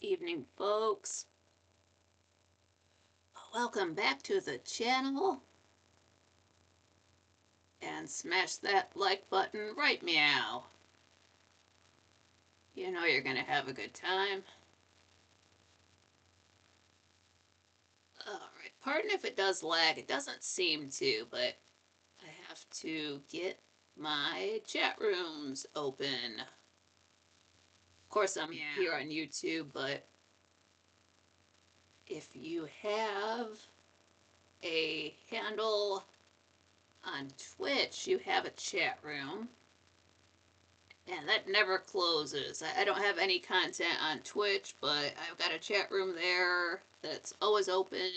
Evening, folks. Welcome back to the channel. And smash that like button right meow. You know you're gonna have a good time. Alright, pardon if it does lag. It doesn't seem to, but I have to get my chat rooms open. Of course, I'm here on YouTube, but if you have a handle on Twitch, you have a chat room. And that never closes. I don't have any content on Twitch, but I've got a chat room there that's always open.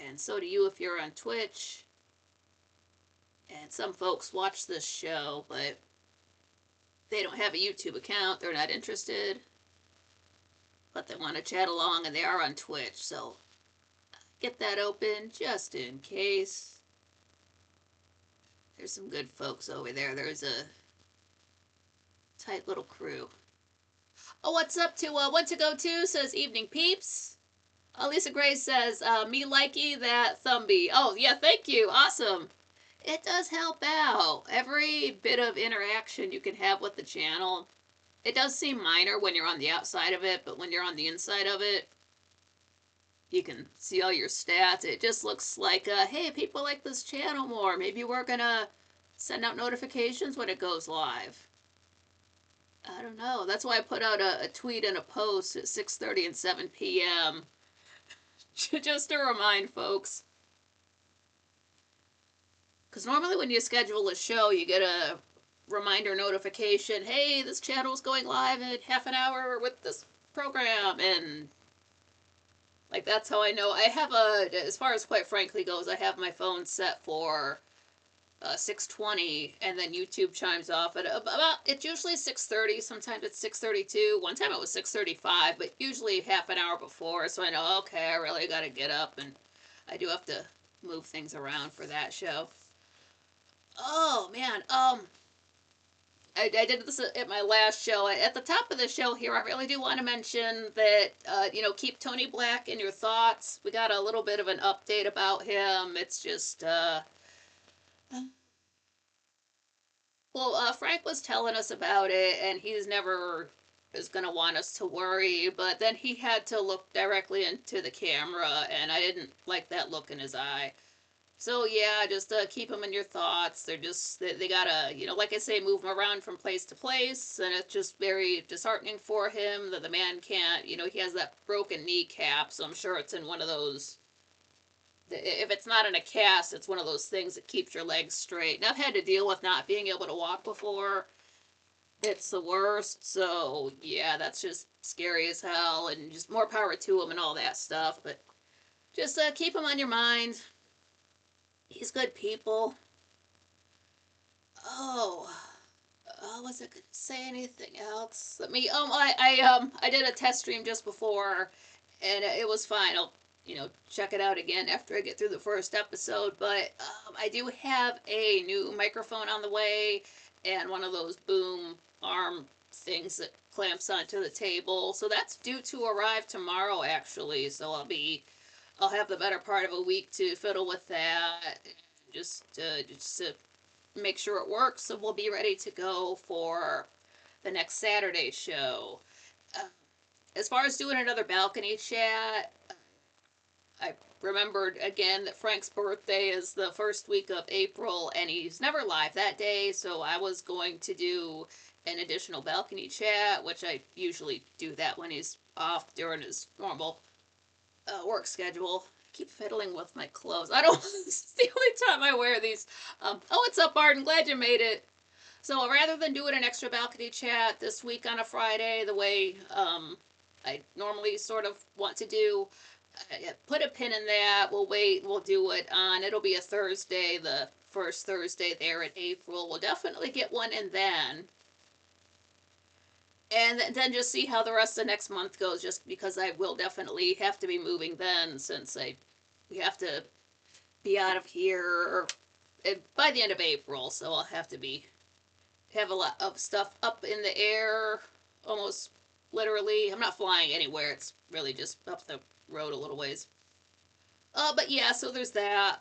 And so do you if you're on Twitch. And some folks watch this show, but they don't have a YouTube account. They're not interested. But they want to chat along, and they are on Twitch. So get that open just in case. There's some good folks over there. There's a tight little crew. Oh, what's up to what to go to? Says evening peeps. Lisa Gray says, me likey that Thumbie. Oh, yeah, thank you. Awesome. It does help out. Every bit of interaction you can have with the channel. It does seem minor when you're on the outside of it, but when you're on the inside of it, you can see all your stats. It just looks like, hey, people like this channel more. Maybe we're gonna send out notifications when it goes live. I don't know. That's why I put out a tweet and a post at 6:30 and 7 p.m. just to remind folks. Because normally when you schedule a show, you get a reminder notification, hey, this channel's going live in half an hour with this program, and like that's how I know. I have as far as quite frankly goes, I have my phone set for 6:20, and then YouTube chimes off at about, it's usually 6:30, sometimes it's 6:32, one time it was 6:35, but usually half an hour before, so I know, okay, I really gotta get up, and I do have to move things around for that show. Oh, man, I did this at my last show. At the top of the show here, I really do want to mention that, keep Tony Black in your thoughts. We got a little bit of an update about him. It's just, well, Frank was telling us about it, and he's never is going to want us to worry, but then he had to look directly into the camera, and I didn't like that look in his eye. So, yeah, just keep them in your thoughts. They're just, they gotta, like I say, move him around from place to place, and it's just very disheartening for him that the man can't, he has that broken kneecap, so I'm sure it's in one of those, if it's not in a cast, it's one of those things that keeps your legs straight. And I've had to deal with not being able to walk before. It's the worst. So, yeah, that's just scary as hell. And just more power to him and all that stuff. But just keep him on your mind. He's good people. Oh, was I going to say anything else? I did a test stream just before, and it was fine. I'll check it out again after I get through the first episode. But I do have a new microphone on the way, and one of those boom arm things that clamps onto the table. So that's due to arrive tomorrow, actually. So I'll have the better part of a week to fiddle with that, just to make sure it works. So we'll be ready to go for the next Saturday show. As far as doing another balcony chat, I remembered again that Frank's birthday is the first week of April, and he's never live that day, so I was going to do an additional balcony chat, which I usually do that when he's off during his normal work schedule. I keep fiddling with my clothes. I don't, it's the only time I wear these. Oh, what's up, Arden? Glad you made it. So rather than doing an extra balcony chat this week on a Friday, the way I normally sort of want to do, put a pin in that. We'll wait. We'll do it on, it'll be a Thursday, the first Thursday there in April. We'll definitely get one in then. And then just see how the rest of next month goes, just because I will definitely have to be moving then, since we have to be out of here by the end of April, so I'll have a lot of stuff up in the air almost literally. I'm not flying anywhere. It's really just up the road a little ways. But yeah, so there's that.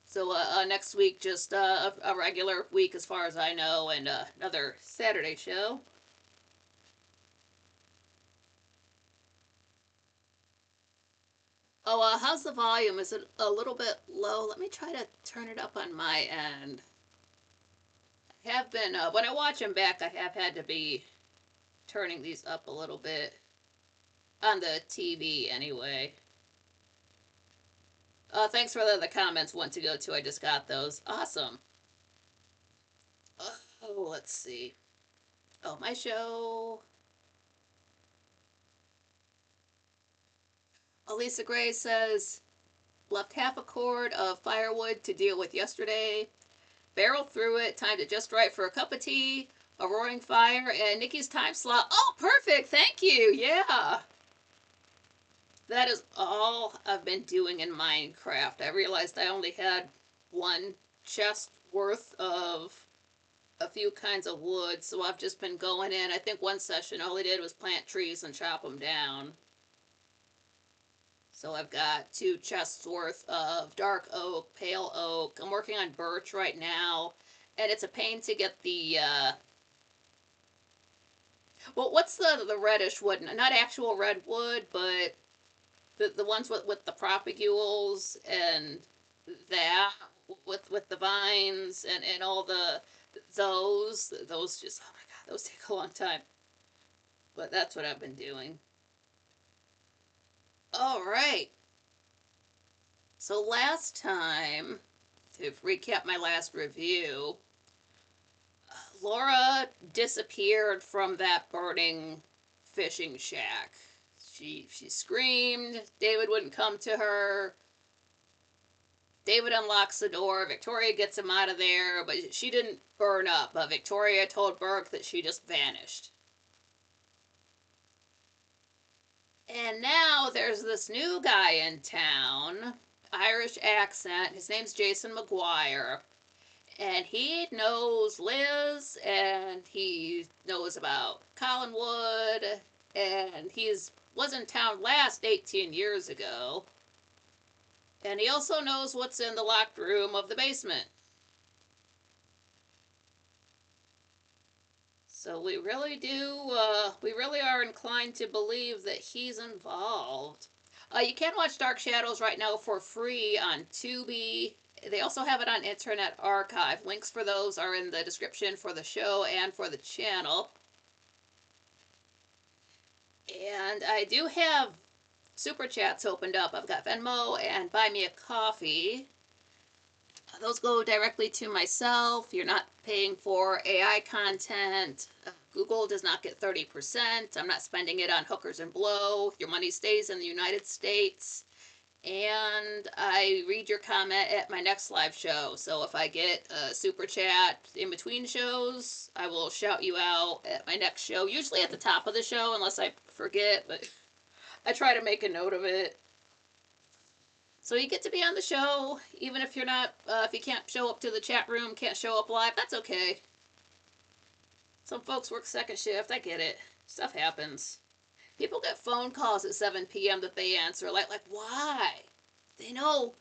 So next week, just a regular week as far as I know, and another Saturday show. Oh, how's the volume? Is it a little bit low? Let me try to turn it up on my end. I have been, when I watch them back, I have had to be turning these up a little bit on the TV anyway. Thanks for the comments one to go to. I just got those. Awesome. Oh, let's see. Oh, my show. Elisa Gray says, left half a cord of firewood to deal with yesterday. Barreled through it, timed it just right for a cup of tea, a roaring fire, and Nikki's time slot. Oh, perfect. Thank you. Yeah. That is all I've been doing in Minecraft. I realized I only had one chest worth of a few kinds of wood, so I've just been going in. I think one session all I did was plant trees and chop them down. So I've got 2 chests worth of dark oak, pale oak. I'm working on birch right now, and it's a pain to get the well, what's the reddish wood? Not actual redwood, but the ones with the propagules and that with the vines and all those just, oh my god, those take a long time. But that's what I've been doing. All right. So last time, to recap my last review, Laura disappeared from that burning fishing shack. She screamed. David wouldn't come to her. David unlocks the door. Victoria gets him out of there, but she didn't burn up. Victoria told Burke that she just vanished. And now there's this new guy in town, Irish accent. His name's Jason McGuire. And he knows Liz, and he knows about Collinwood, and he's was in town last 18 years ago. And he also knows what's in the locked room of the basement. So we really we really are inclined to believe that he's involved. You can watch Dark Shadows right now for free on Tubi. They also have it on Internet Archive. Links for those are in the description for the show and for the channel. And I do have Super Chats opened up. I've got Venmo and Buy Me a Coffee. Those go directly to myself. You're not paying for AI content. Google does not get 30%. I'm not spending it on hookers and blow. Your money stays in the United States. And I read your comment at my next live show. So if I get a super chat in between shows, I will shout you out at my next show. Usually at the top of the show, unless I forget, but I try to make a note of it. So you get to be on the show, even if you're not, if you can't show up to the chat room, can't show up live, that's okay. Some folks work second shift, I get it. Stuff happens. People get phone calls at 7 p.m. that they answer, like why? They know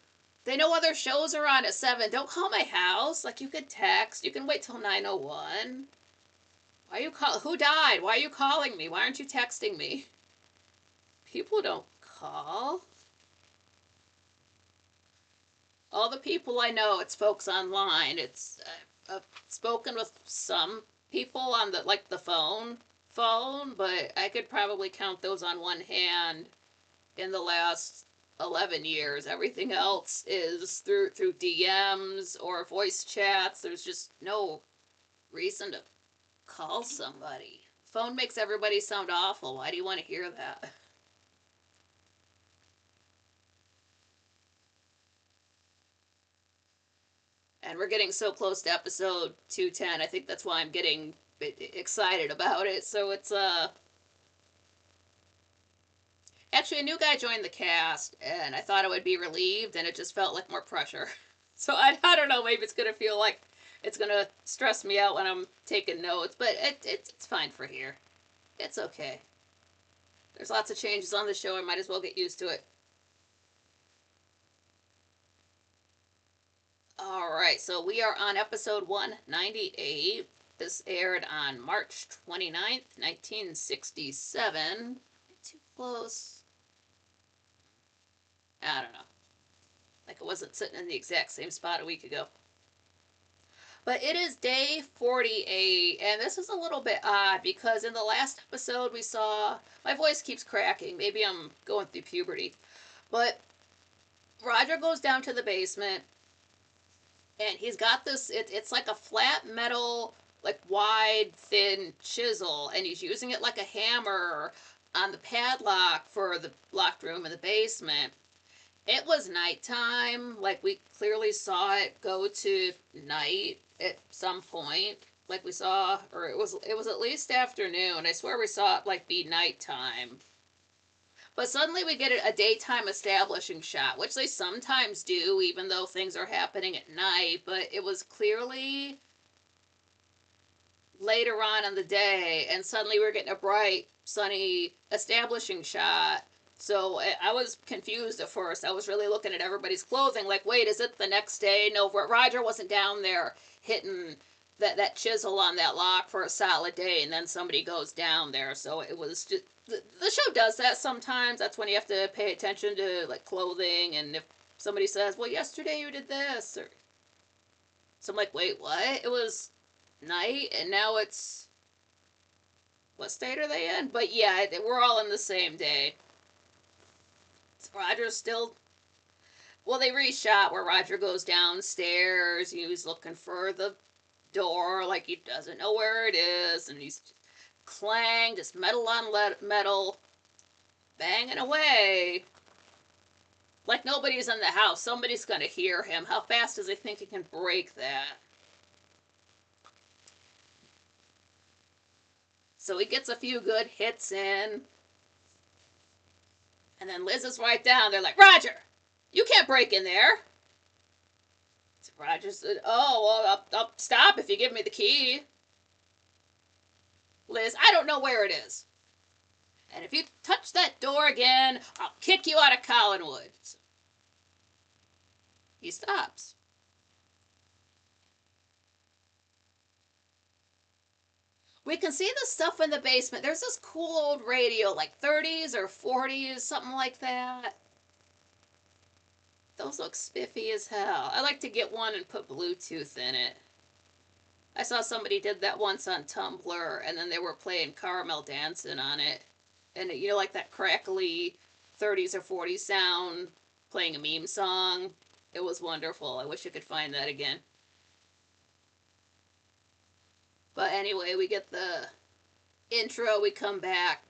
other shows are on at 7. Don't call my house. Like, you could text. You can wait till 9:01. Why are you call? Who died? Why are you calling me? Why aren't you texting me? People don't call. All the people I know, it's folks online. I've spoken with some people on the phone, but I could probably count those on one hand in the last 11 years. Everything else is through DMs or voice chats. There's just no reason to call somebody. Phone makes everybody sound awful. Why do you want to hear that? And we're getting so close to episode 210. I think that's why I'm getting excited about it. So it's actually a new guy joined the cast, and I thought I would be relieved, and it just felt like more pressure. So I don't know. Maybe it's gonna feel like it's gonna stress me out when I'm taking notes, but it's fine for here. It's okay. There's lots of changes on the show. I might as well get used to it. Alright, so we are on episode 198. This aired on March 29th, 1967. Too close. I don't know. Like it wasn't sitting in the exact same spot a week ago. But it is day 48, and this is a little bit odd because in the last episode we saw. My voice keeps cracking. Maybe I'm going through puberty. But Roger goes down to the basement, and he's got this. It's like a flat metal, like wide, thin chisel, and he's using it like a hammer on the padlock for the locked room in the basement. It was nighttime. Like we clearly saw it go to night at some point. Like we saw, or it was at least afternoon. I swear we saw it like be nighttime. But suddenly we get a daytime establishing shot, which they sometimes do, even though things are happening at night. But it was clearly later on in the day, and suddenly we're getting a bright, sunny establishing shot. So I was confused at first. I was really looking at everybody's clothing like, wait, is it the next day? No, Roger wasn't down there hitting that chisel on that lock for a solid day, and then somebody goes down there. So it was just, the show does that sometimes. That's when you have to pay attention to like clothing, and if somebody says, well, yesterday you did this, or so I'm like, wait, what? It was night, and now it's, what state are they in? But yeah, we're all in the same day. Roger's still. Well, they reshot where Roger goes downstairs. He's looking for the door, like he doesn't know where it is, and he's clang, just metal on metal, banging away. Like nobody's in the house. Somebody's gonna hear him. How fast does he think he can break that? So he gets a few good hits in. And then Liz is right down. They're like, Roger, you can't break in there. So Roger said, oh, well, I'll stop if you give me the key. Liz, I don't know where it is. And if you touch that door again, I'll kick you out of Collinwood. So he stops. We can see the stuff in the basement. There's this cool old radio, like 30s or 40s, something like that. Those look spiffy as hell. I like to get one and put Bluetooth in it. I saw somebody did that once on Tumblr, and then they were playing Caramel Dancing on it. And you know, like that crackly 30s or 40s sound, playing a meme song. It was wonderful. I wish I could find that again. But anyway, we get the intro, we come back.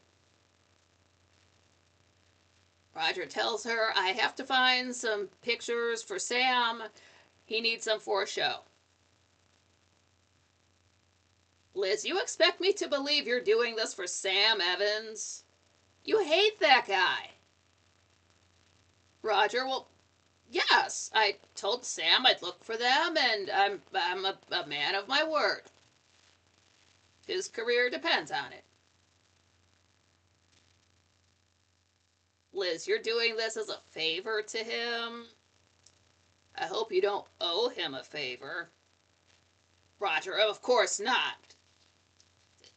Roger tells her, I have to find some pictures for Sam. He needs them for a show. Liz, you expect me to believe you're doing this for Sam Evans? You hate that guy. Roger, well, yes, I told Sam I'd look for them, and I'm a man of my word. His career depends on it. Liz, you're doing this as a favor to him. I hope you don't owe him a favor. Roger, of course not.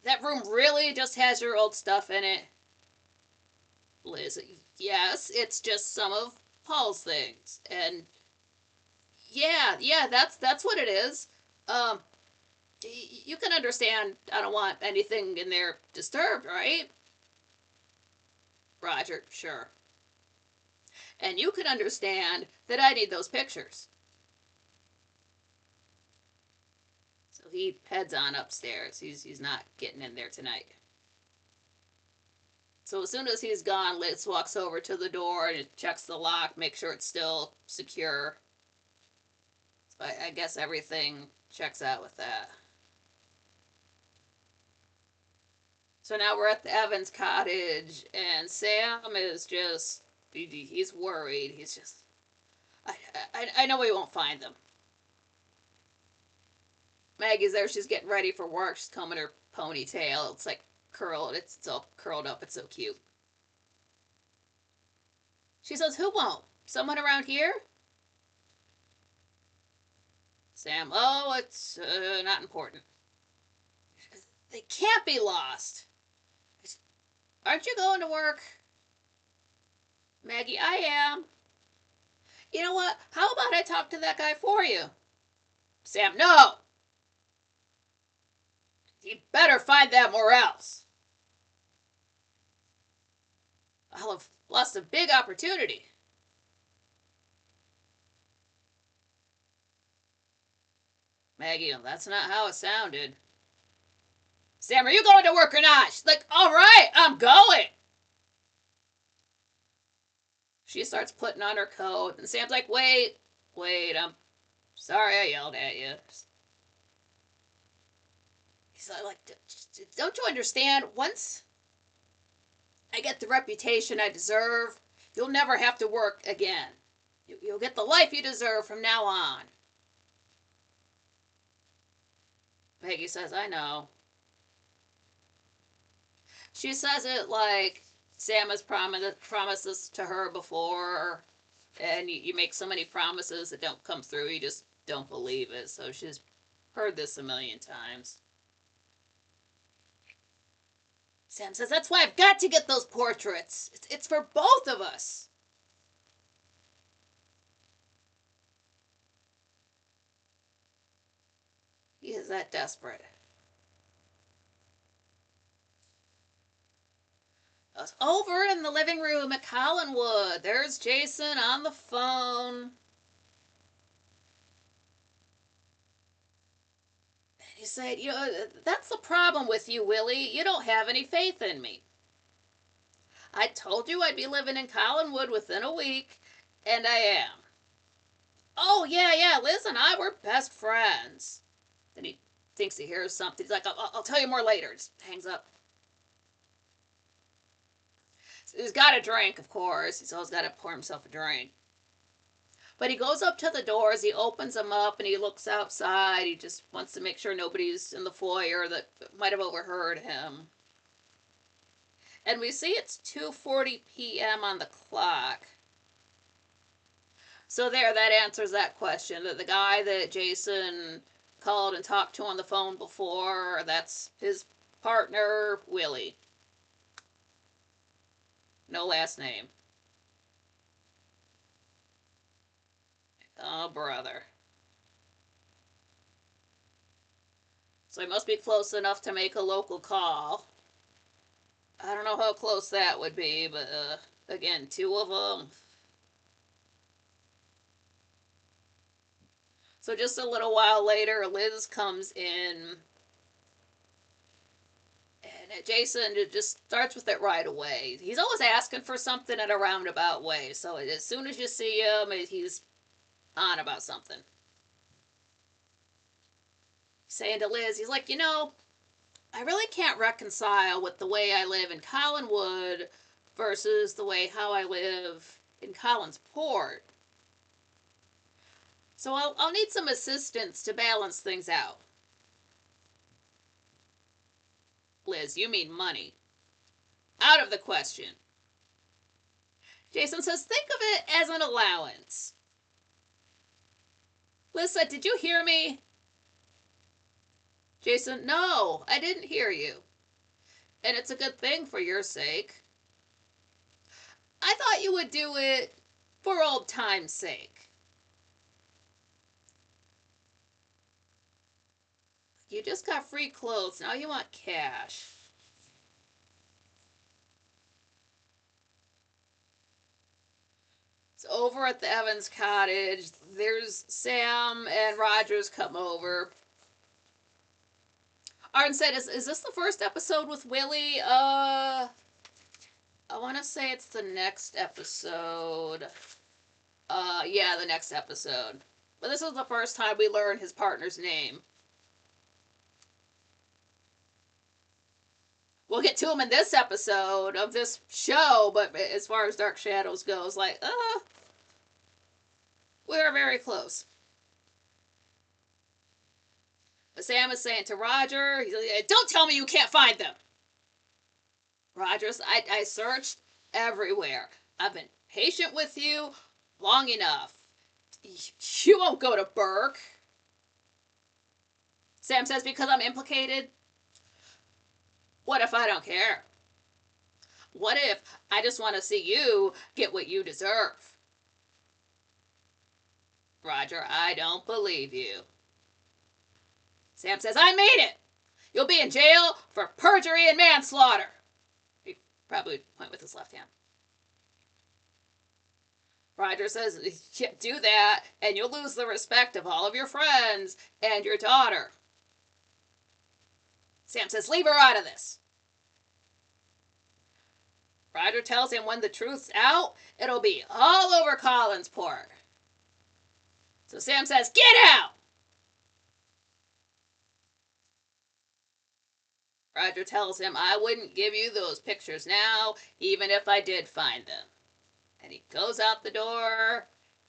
That room really just has your old stuff in it. Liz, yes, it's just some of Paul's things. And yeah, that's what it is. You can understand I don't want anything in there disturbed, right? Roger, sure. And you can understand that I need those pictures. So he heads on upstairs. He's not getting in there tonight. So as soon as he's gone, Liz walks over to the door and checks the lock, makes sure it's still secure. So I guess everything checks out with that. So now we're at the Evans cottage, and Sam is just, he's worried. He's just, I know we won't find them. Maggie's there. She's getting ready for work. She's combing her ponytail. It's like curled. It's all curled up. It's so cute. She says, who won't? Someone around here? Sam, oh, it's not important. They can't be lost. Aren't you going to work? Maggie, I am. You know what? How about I talk to that guy for you? Sam, no! You better find them or else. I'll have lost a big opportunity. Maggie, that's not how it sounded. Sam, are you going to work or not? She's like, all right, I'm going. She starts putting on her coat, and Sam's like, wait, I'm sorry I yelled at you. He's like, don't you understand? Once I get the reputation I deserve, you'll never have to work again. You'll get the life you deserve from now on. Peggy says, I know. She says it like Sam has promised this to her before, and you make so many promises that don't come through, you just don't believe it. So she's heard this a million times. Sam says, that's why I've got to get those portraits. It's for both of us. He is that desperate. Over in the living room at Collinwood, there's Jason on the phone. He said, that's the problem with you, Willie. You don't have any faith in me. I told you I'd be living in Collinwood within a week, and I am. Oh, yeah, Liz and I were best friends. Then he thinks he hears something. He's like, I'll tell you more later. Just hangs up. So he's got a drink, of course. He's always got to pour himself a drink. But he goes up to the doors, he opens them up, and he looks outside. He just wants to make sure nobody's in the foyer that might have overheard him. And we see it's 2:40 p.m. on the clock. So there, that answers that question. The guy that Jason called and talked to on the phone before, that's his partner, Willie. No last name. Oh, brother. So he must be close enough to make a local call. I don't know how close that would be, but again, two of them. So just a little while later, Liz comes in, and Jason just starts with it right away. He's always asking for something in a roundabout way, so as soon as you see him, he's on about something. He's saying to Liz, he's like, I really can't reconcile with the way I live in Collinwood versus the way how I live in Collinsport. So I'll need some assistance to balance things out. Liz, you mean money. Out of the question. Jason says, think of it as an allowance. Liz said, did you hear me? Jason, no, I didn't hear you. And it's a good thing for your sake. I thought you would do it for old time's sake. You just got free clothes, now you want cash. So over at the Evans cottage, there's Sam and Rogers come over. Arden said, is this the first episode with Willie? I want to say it's the next episode. Yeah, the next episode. But this is the first time we learn his partner's name. We'll get to him in this episode of this show, but as far as Dark Shadows goes, we're very close. But Sam is saying to Roger, he's like, don't tell me you can't find them. Rogers, I searched everywhere. I've been patient with you long enough. You won't go to Burke. Sam says, because I'm implicated? What if I don't care? What if I just want to see you get what you deserve? Roger, I don't believe you. Sam says, I made it. You'll be in jail for perjury and manslaughter. He probably went with his left hand. Roger says, yeah, do that, and you'll lose the respect of all of your friends and your daughter. Sam says, leave her out of this. Roger tells him when the truth's out, it'll be all over Collinsport. So Sam says, get out! Roger tells him, I wouldn't give you those pictures now, even if I did find them. And he goes out the door,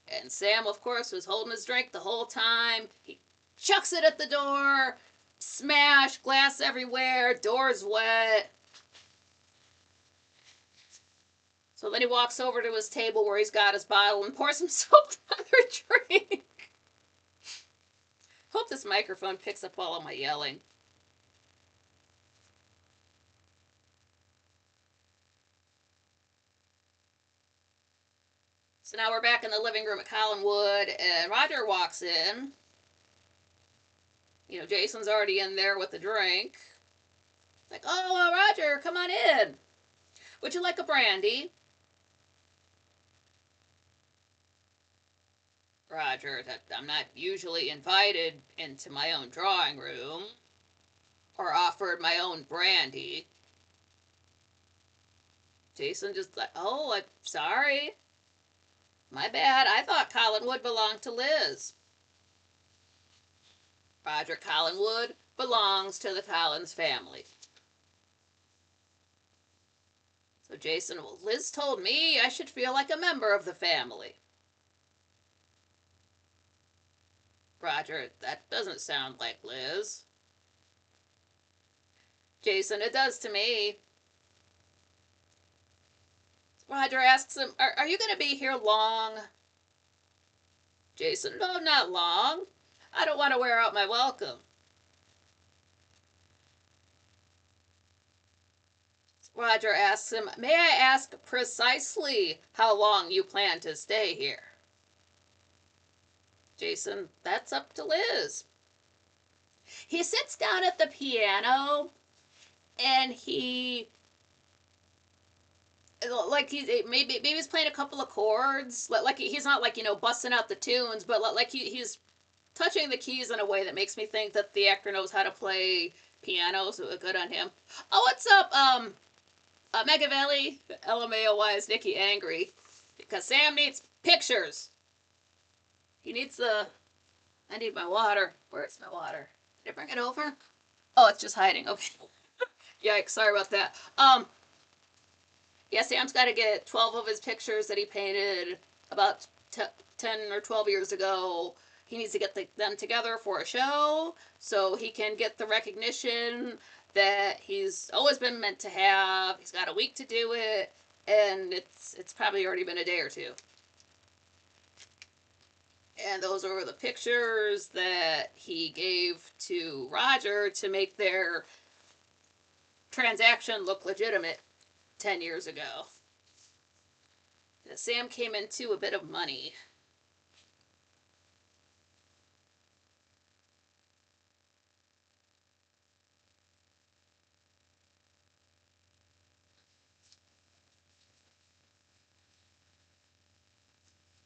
and Sam, of course, was holding his drink the whole time. He chucks it at the door, smash, glass everywhere, door's wet. So then he walks over to his table where he's got his bottle and pours himself another drink. Hope this microphone picks up all of my yelling. So now we're back in the living room at Collinwood, and Roger walks in. You know, Jason's already in there with a drink. Like, oh, Roger, come on in. Would you like a brandy? Roger, I'm not usually invited into my own drawing room or offered my own brandy. Jason just like, oh, I'm sorry. My bad, I thought Collinwood belonged to Liz. Roger, Collinwood belongs to the Collins family. So Jason, well, Liz told me I should feel like a member of the family. Roger, that doesn't sound like Liz. Jason, it does to me. Roger asks him, are you going to be here long? Jason, no, not long. I don't want to wear out my welcome. Roger asks him, may I ask precisely how long you plan to stay here? Jason, that's up to Liz. He sits down at the piano and maybe he's playing a couple of chords. Like he's not like, you know, busting out the tunes, but like he's touching the keys in a way that makes me think that the actor knows how to play piano, so good on him. Oh, what's up, Megavelli? LMAOY is Nikki angry because Sam needs pictures. He needs I need my water. Where's my water? Did I bring it over? Oh, it's just hiding. Okay. Yikes, sorry about that. Yeah, Sam's got to get 12 of his pictures that he painted about 10 or 12 years ago. He needs to get them together for a show so he can get the recognition that he's always been meant to have. He's got a week to do it, and it's probably already been a day or two. And those are the pictures that he gave to Roger to make their transaction look legitimate 10 years ago. Sam came into a bit of money.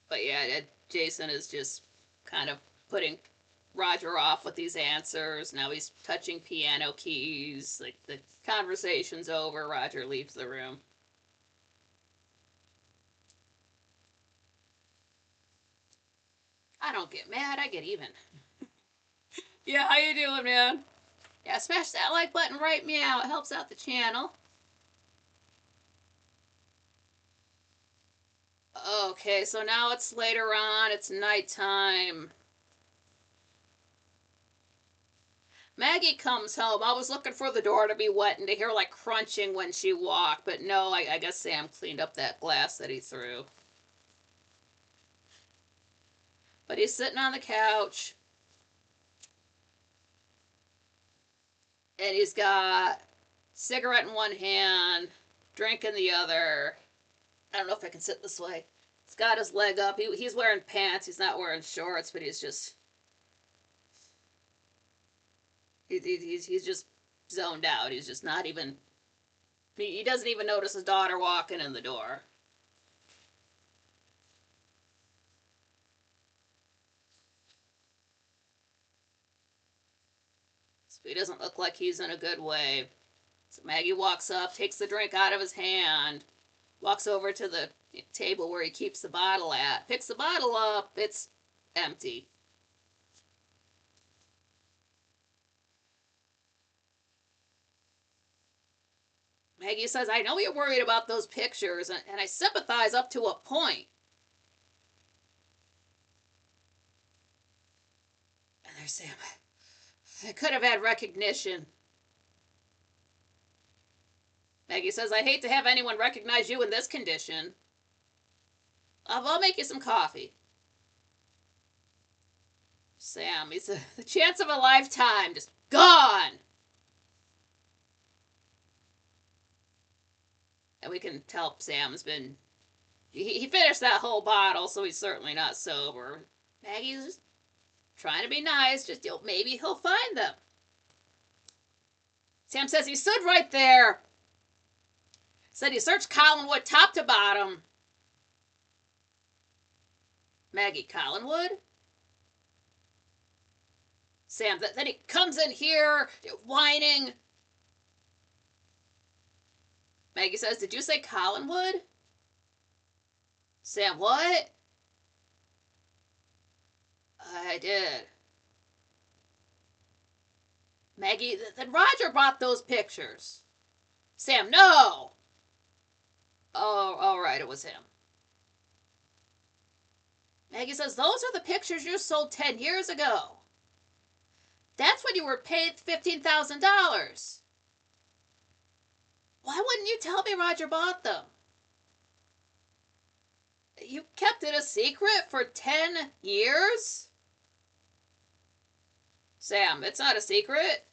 But yeah, Jason is just kind of putting Roger off with these answers. Now he's touching piano keys. Like, the conversation's over. Roger leaves the room. I don't get mad, I get even. Yeah, how you doing, man? Yeah, smash that like button right meow. It helps out the channel. Okay, so now it's later on. It's nighttime. Maggie comes home. I was looking for the door to be wet and to hear like crunching when she walked, but no, I guess Sam cleaned up that glass that he threw. But he's sitting on the couch, and he's got cigarette in one hand, drink in the other. I don't know if I can sit this way. He's got his leg up. He's wearing pants. He's not wearing shorts, but he's just he's just zoned out. He's just not even. He doesn't even notice his daughter walking in the door. So he doesn't look like he's in a good way. So Maggie walks up, takes the drink out of his hand, walks over to the table where he keeps the bottle at, picks the bottle up. It's empty. Maggie says, I know you're worried about those pictures, and I sympathize up to a point. And there's Sam. I could have had recognition. Maggie says, I hate to have anyone recognize you in this condition. I'll make you some coffee. Sam, he's the chance of a lifetime, just gone. And we can tell Sam's been. He finished that whole bottle, so he's certainly not sober. Maggie's just trying to be nice, just maybe he'll find them. Sam says he stood right there. Said he searched Collinwood top to bottom. Maggie, Collinwood? Sam, then he comes in here whining. Maggie says, did you say Collinwood? Sam, what? I did. Maggie, then Roger brought those pictures. Sam, no! Oh, all right, it was him. Maggie says, those are the pictures you sold 10 years ago. That's when you were paid $15,000. Why wouldn't you tell me Roger bought them? You kept it a secret for 10 years? Sam, it's not a secret.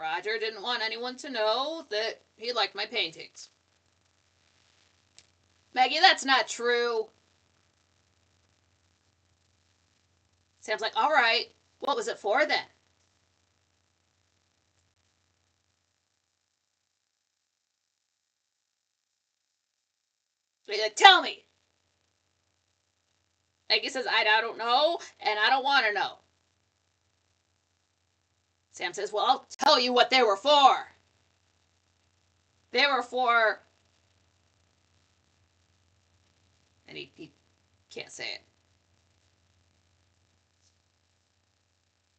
Roger didn't want anyone to know that he liked my paintings. Maggie, that's not true. Sam's like, all right, what was it for then? He's like, tell me. Maggie says, I don't know, and I don't want to know. Sam says, well, I'll tell you what they were for. They were for... And he can't say it.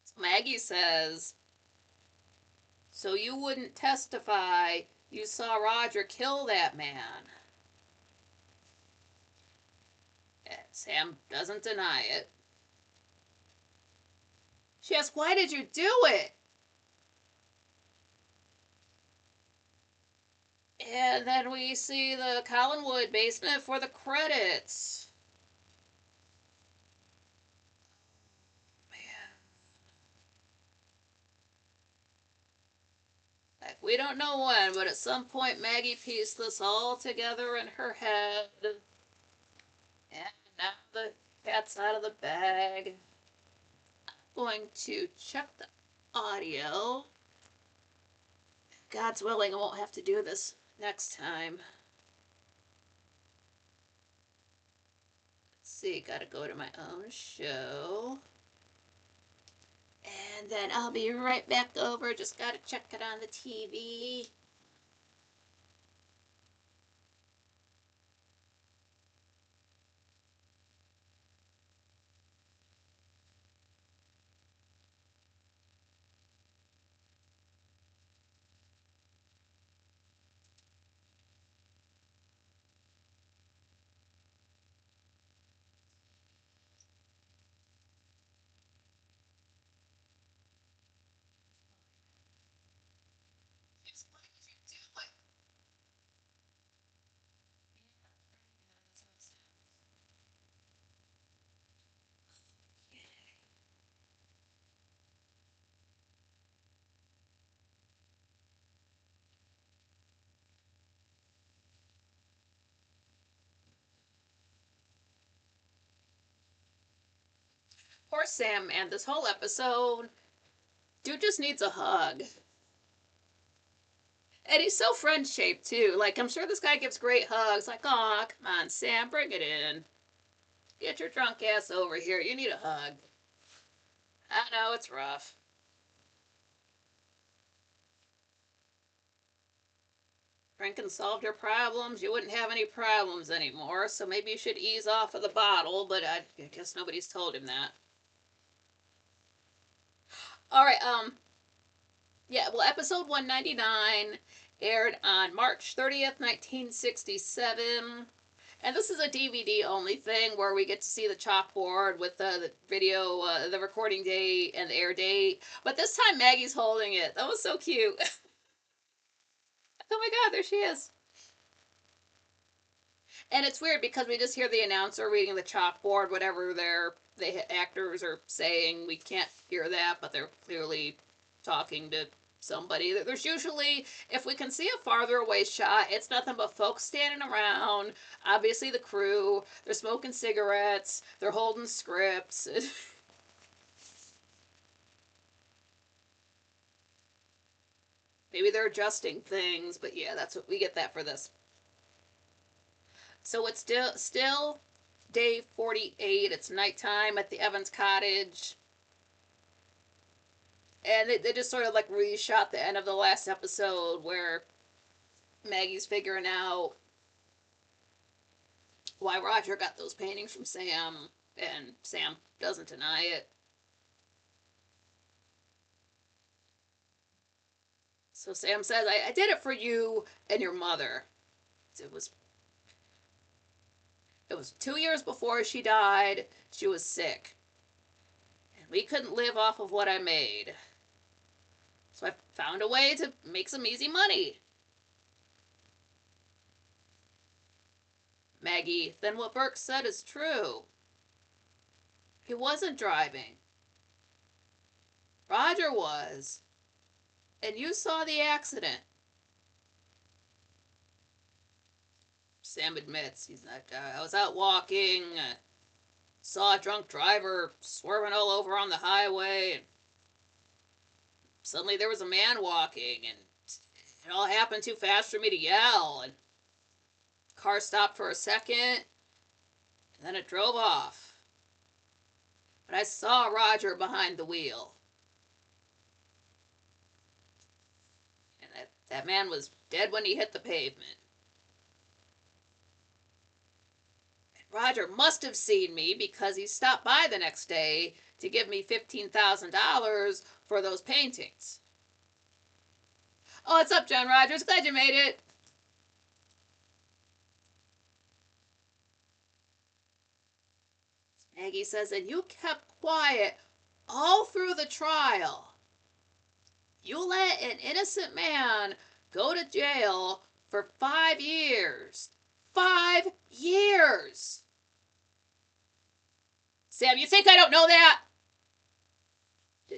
So Maggie says, so you wouldn't testify you saw Roger kill that man? And Sam doesn't deny it. She asks, why did you do it? And then we see the Collinwood basement for the credits. Man. Like, we don't know when, but at some point Maggie pieced this all together in her head. And now the cat's out of the bag. I'm going to check the audio. God's willing, I won't have to do this next time. Let's see, gotta go to my own show. And then I'll be right back over. Just gotta check it on the TV. Poor Sam, man. This whole episode, dude just needs a hug. And he's so friend-shaped, too. Like, I'm sure this guy gives great hugs. Like, aw, come on, Sam, bring it in. Get your drunk ass over here. You need a hug. I know, it's rough. Drinking solved your problems. You wouldn't have any problems anymore, so maybe you should ease off of the bottle, but I guess nobody's told him that. Alright, yeah, well, episode 199 aired on March 30th, 1967. And this is a DVD only thing where we get to see the chalkboard with the video, the recording date and the air date. But this time Maggie's holding it. That was so cute. Oh my god, there she is. And it's weird because we just hear the announcer reading the chalkboard, whatever the actors are saying. We can't hear that, but they're clearly talking to somebody. There's usually, if we can see a farther away shot, it's nothing but folks standing around. Obviously the crew. They're smoking cigarettes. They're holding scripts. Maybe they're adjusting things, but yeah, that's what we get that for this. So it's still day 48. It's nighttime at the Evans cottage. And they just sort of like reshot the end of the last episode where Maggie's figuring out why Roger got those paintings from Sam, and Sam doesn't deny it. So Sam says, I did it for you and your mother. It was it was 2 years before she died. She was sick. And we couldn't live off of what I made. So I found a way to make some easy money. Maggie, then what Burke said is true. He wasn't driving. Roger was. And you saw the accident. Sam admits, he's not. I was out walking, saw a drunk driver swerving all over on the highway, and suddenly there was a man walking, and it all happened too fast for me to yell, and the car stopped for a second, and then it drove off. But I saw Roger behind the wheel. And that man was dead when he hit the pavement. Roger must have seen me because he stopped by the next day to give me $15,000 for those paintings. Oh, what's up, John Rogers? Glad you made it. Maggie says, and you kept quiet all through the trial. You let an innocent man go to jail for 5 years. 5 years! Sam, you think I don't know that?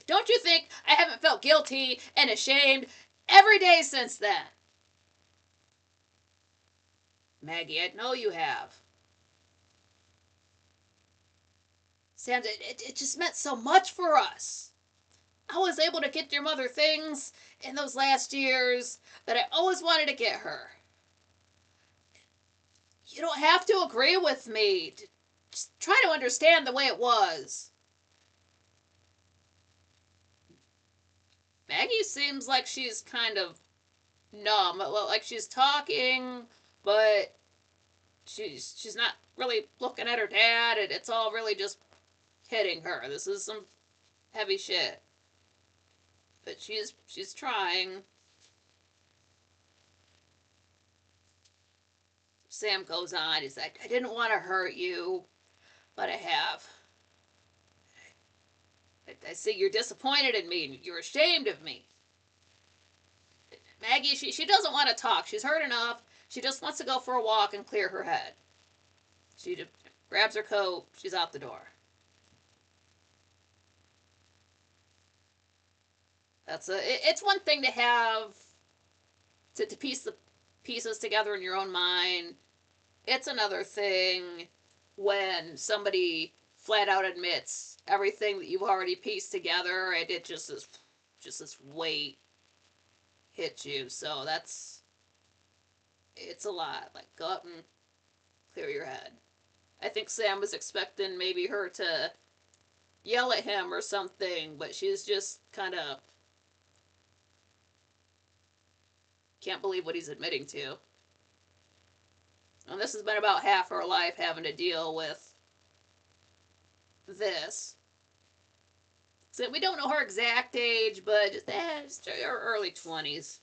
Don't you think I haven't felt guilty and ashamed every day since then? Maggie, I know you have. Sam, it just meant so much for us. I was able to get your mother things in those last years that I always wanted to get her. You don't have to agree with me. Just try to understand the way it was. Maggie seems like she's kind of numb. Like she's talking, but she's not really looking at her dad. It's all really just hitting her. This is some heavy shit. But she's trying. Sam goes on. He's like, I didn't want to hurt you, but I have. I see you're disappointed in me and you're ashamed of me. Maggie, she doesn't want to talk. She's heard enough. She just wants to go for a walk and clear her head. She just grabs her coat. She's out the door. It's one thing to have to piece the pieces together in your own mind. It's another thing when somebody flat out admits everything that you've already pieced together, and it just this weight hits you. So it's a lot. Like, go up and clear your head. I think Sam was expecting maybe her to yell at him or something, but she's just kind of can't believe what he's admitting to. And this has been about half her life having to deal with this. So we don't know her exact age, but just her early 20s.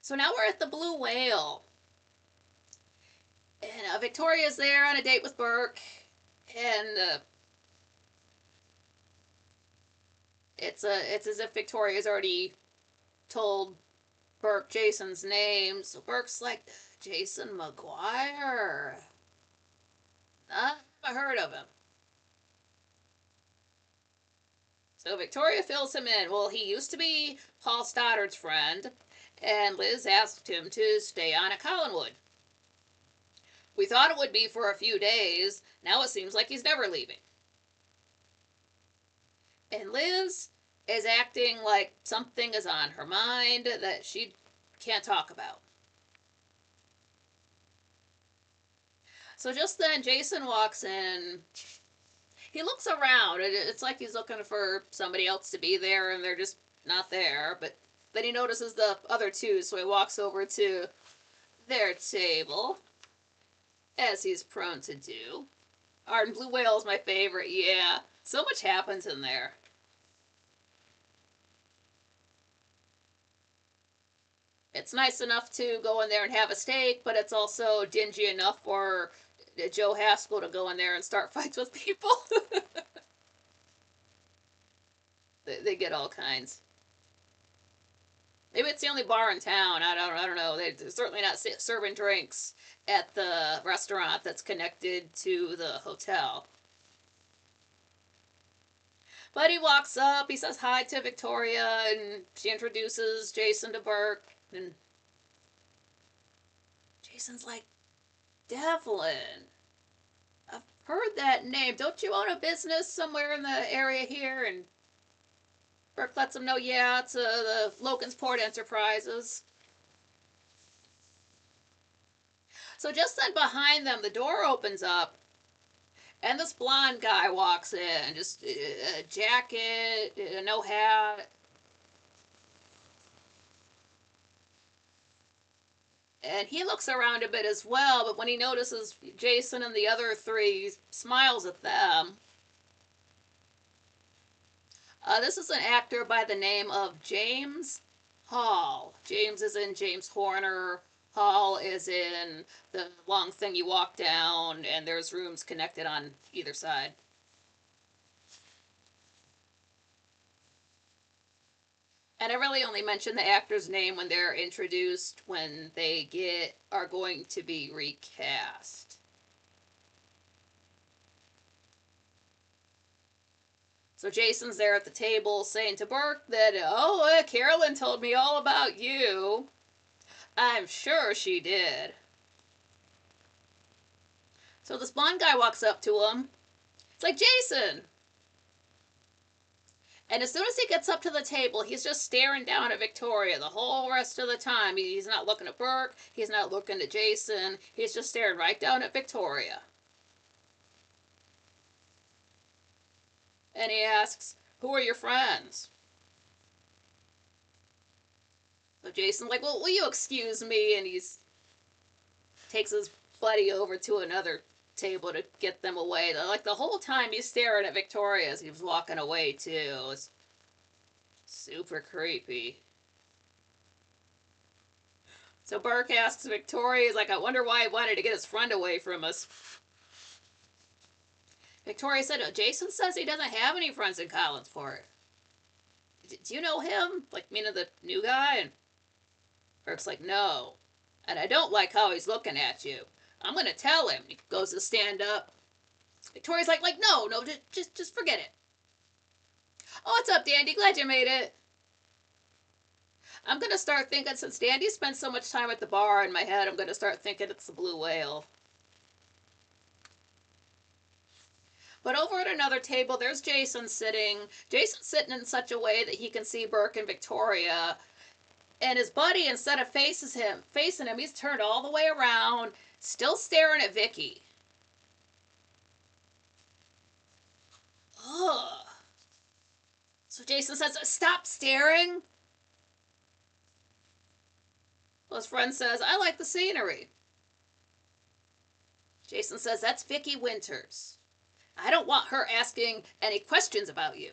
So now we're at the Blue Whale. And Victoria's there on a date with Burke. And it's as if Victoria's already told Burke Jason's name. So Burke's like, Jason McGuire. I never heard of him. So Victoria fills him in. Well, he used to be Paul Stoddard's friend, and Liz asked him to stay on at Collinwood. We thought it would be for a few days. Now it seems like he's never leaving. And Liz is acting like something is on her mind that she can't talk about. So just then, Jason walks in. He looks around. It's like he's looking for somebody else to be there, and they're just not there. But then he notices the other two, so he walks over to their table, as he's prone to do. Our Blue Whale is my favorite, yeah. So much happens in there. It's nice enough to go in there and have a steak, but it's also dingy enough for Joe Haskell to go in there and start fights with people. They get all kinds. Maybe it's the only bar in town. I don't know. They're certainly not serving drinks at the restaurant that's connected to the hotel. But he walks up, he says hi to Victoria, and she introduces Jason to Burke. And Jason's like, Devlin, I've heard that name. Don't you own a business somewhere in the area here? And Burke lets him know, yeah, it's the Logansport Enterprises. So just then behind them, the door opens up, and this blonde guy walks in, just a jacket, no hat. And he looks around a bit as well, but when he notices Jason and the other three, he smiles at them. This is an actor by the name of James Hall. James is in James Horner. Hall is in the long thing you walk down, and there's rooms connected on either side. And I really only mention the actor's name when they're introduced, when they are going to be recast. So Jason's there at the table saying to Burke that, Carolyn told me all about you. I'm sure she did. So this blonde guy walks up to him. It's like, Jason! And as soon as he gets up to the table, he's just staring down at Victoria the whole rest of the time. He's not looking at Burke. He's not looking at Jason. He's just staring right down at Victoria. And he asks, who are your friends? So Jason's like, well, will you excuse me? And he takes his buddy over to another table to get them away. Like the whole time he's staring at Victoria as he was walking away too. It's super creepy. So Burke asks Victoria, he's like, I wonder why he wanted to get his friend away from us. Victoria said, Jason says he doesn't have any friends in Collinsport. Do you know him? Like, meaning the new guy? And Burke's like, no. And I don't like how he's looking at you. I'm going to tell him. He goes to stand up. Victoria's like, no, just forget it. Oh, what's up, Dandy? Glad you made it. I'm going to start thinking, since Dandy spends so much time at the bar, in my head, I'm going to start thinking it's the blue whale. But over at another table, there's Jason sitting. Jason's sitting in such a way that he can see Burke and Victoria. And his buddy, instead of facing him, he's turned all the way around, still staring at Vicky. Ugh. So Jason says, "Stop staring." Well, his friend says, "I like the scenery." Jason says, "That's Vicky Winters. I don't want her asking any questions about you."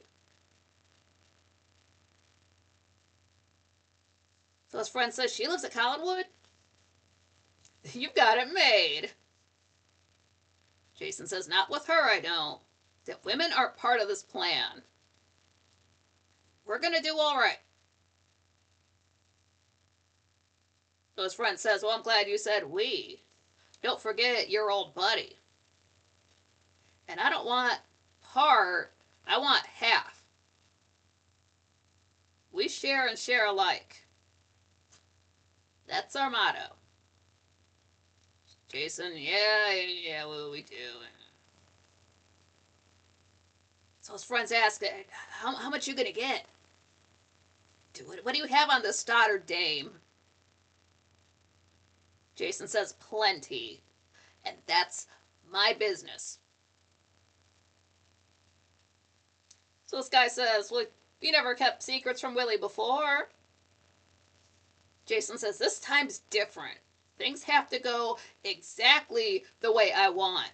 So his friend says, "She lives at Collinwood?" "You've got it made." Jason says, "Not with her, I don't. That women aren't part of this plan. We're going to do all right." So his friend says, "Well, I'm glad you said we. Don't forget your old buddy. And I don't want part, I want half. We share and share alike. That's our motto." Jason, yeah, well, we do. So his friends ask, how much you going to get? What do you have on this Stoddard dame? Jason says, "Plenty. And that's my business." So this guy says, "Well, you never kept secrets from Willie before." Jason says, "This time's different. Things have to go exactly the way I want.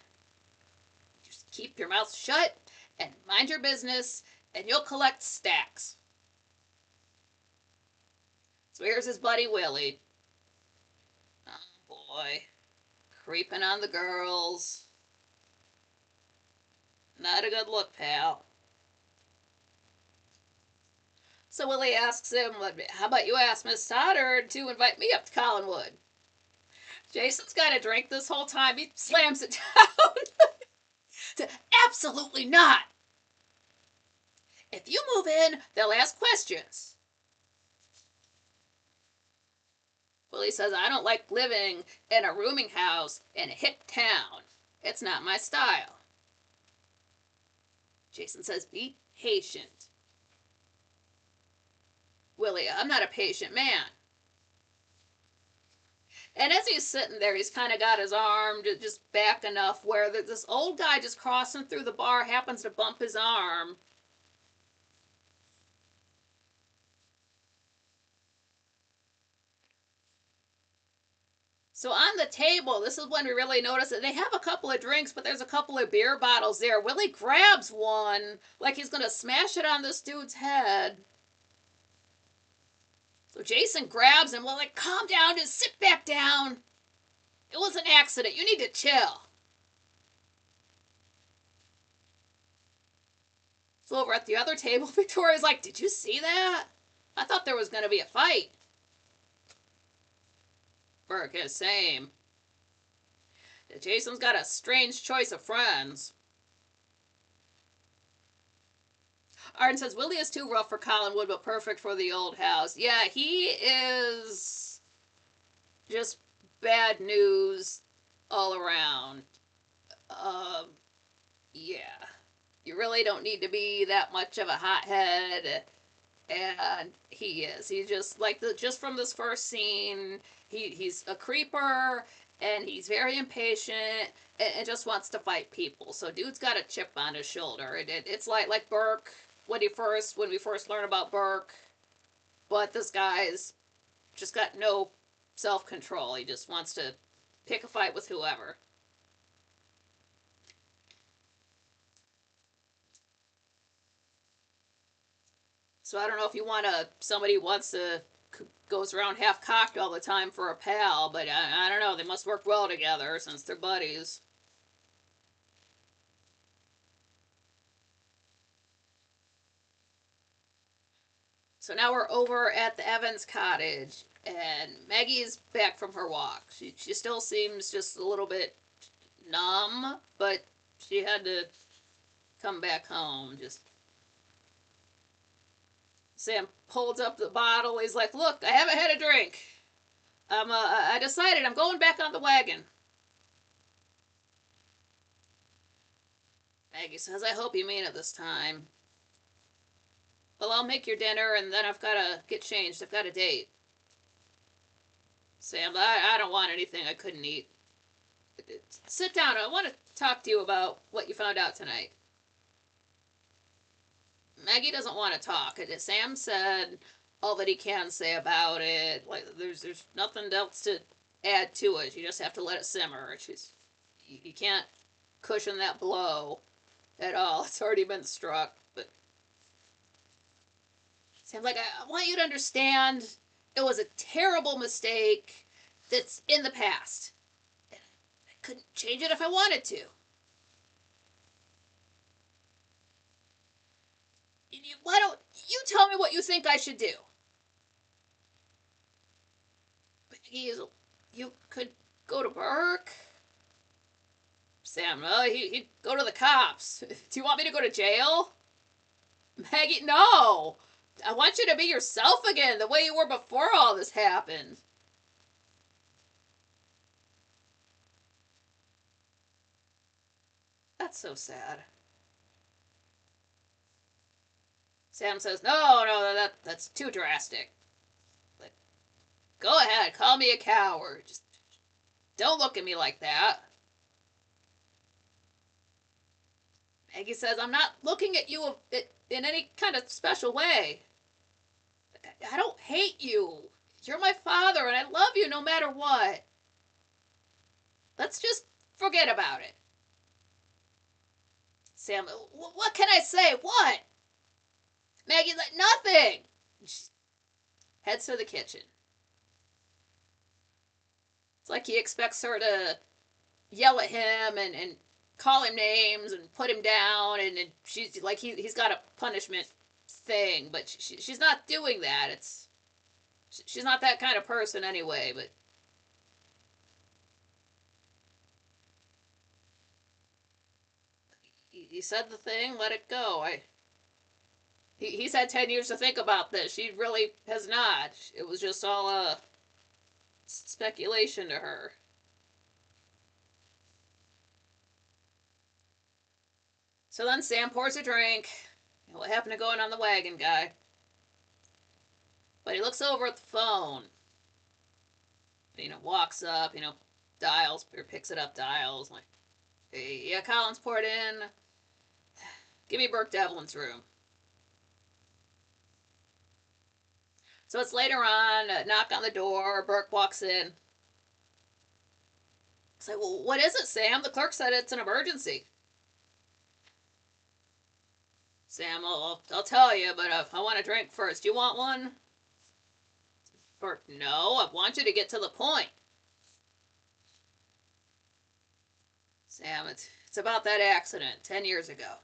Just keep your mouth shut and mind your business, and you'll collect stacks." So here's his buddy Willie. Oh boy. Creeping on the girls. Not a good look, pal. So Willie asks him, "How about you ask Miss Stoddard to invite me up to Collinwood?" Jason's got a drink this whole time. He slams it down. "Absolutely not. If you move in, they'll ask questions." Willie says, "I don't like living in a rooming house in a hip town. It's not my style." Jason says, "Be patient." Willie, "I'm not a patient man." And as he's sitting there, he's kind of got his arm just back enough where this old guy just crossing through the bar happens to bump his arm. So on the table, this is when we really notice that they have a couple of drinks, but there's a couple of beer bottles there. Willie grabs one like he's going to smash it on this dude's head. So Jason grabs him, like, "Calm down, just sit back down. It was an accident. You need to chill." So over at the other table, Victoria's like, "Did you see that? I thought there was going to be a fight." Burke is same. Jason's got a strange choice of friends. Arden says, "Willie is too rough for Collinwood, but perfect for the old house." Yeah, he is just bad news all around. Yeah. You really don't need to be that much of a hothead. And he is. He just, like, just from this first scene, he's a creeper, and he's very impatient, and just wants to fight people. So dude's got a chip on his shoulder. It's like Burke when we first learn about Burke, but this guy's just got no self-control. He just wants to pick a fight with whoever. So I don't know if you want somebody who wants to goes around half cocked all the time for a pal, but I don't know. They must work well together since they're buddies. So now we're over at the Evans cottage, and Maggie's back from her walk. She still seems just a little bit numb, but she had to come back home. Sam holds up the bottle. He's like, "Look, I haven't had a drink. I decided I'm going back on the wagon." Maggie says, "I hope you mean it this time." "Well, I'll make your dinner, and then I've got to get changed. I've got a date." "Sam, I don't want anything I couldn't eat. Sit down. I want to talk to you about what you found out tonight." Maggie doesn't want to talk. Sam said all that he can say about it. Like there's nothing else to add to it. You just have to let it simmer. You can't cushion that blow at all. It's already been struck. But Sam's like, "I want you to understand it was a terrible mistake that's in the past. I couldn't change it if I wanted to. Why don't you tell me what you think I should do?" "You could go to Burke." "Sam, he'd go to the cops. Do you want me to go to jail?" "Maggie, no. I want you to be yourself again, the way you were before all this happened." "That's so sad." Sam says, "No, that's too drastic. Like, go ahead, call me a coward. Just don't look at me like that." Maggie says, "I'm not looking at you in any kind of special way. I don't hate you. You're my father, and I love you no matter what. Let's just forget about it." Sam, "What can I say? What?" Maggie, like, "Nothing." She heads to the kitchen. It's like he expects her to yell at him and call him names and put him down, and she's like he's got a punishment thing, but she's not doing that. She's not that kind of person anyway. But he said the thing, let it go. He's had 10 years to think about this. She really has not. It was just all speculation to her. So then Sam pours a drink. What happened to going on the wagon guy? But he looks over at the phone. Walks up, dials, or picks it up, dials. Like, "Hey, yeah, Colin's poured in. Give me Burke Devlin's room." So it's later on, knock on the door, Burke walks in. It's like, "Well, what is it, Sam? The clerk said it's an emergency." "Sam, I'll tell you, but I want a drink first. You want one?" Burke, "No, I want you to get to the point." "Sam, it's about that accident 10 years ago."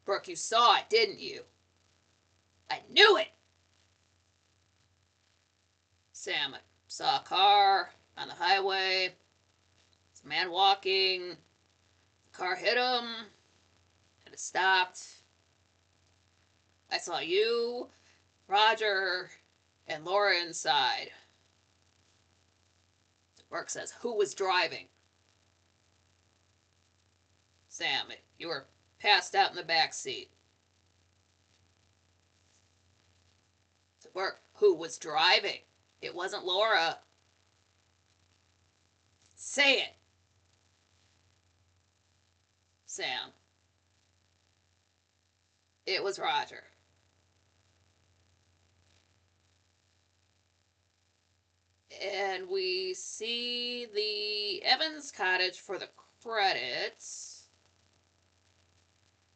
"Burke, you saw it, didn't you?" "I knew it." "Sam, I saw a car on the highway. It's a man walking. The car hit him, and it stopped. I saw you, Roger, and Laura inside." Burke says, "Who was driving?" "Sam, you were passed out in the back seat." "Burke, who was driving? It wasn't Laura." "Say it." "Sam, it was Roger." And we see the Evans cottage for the credits.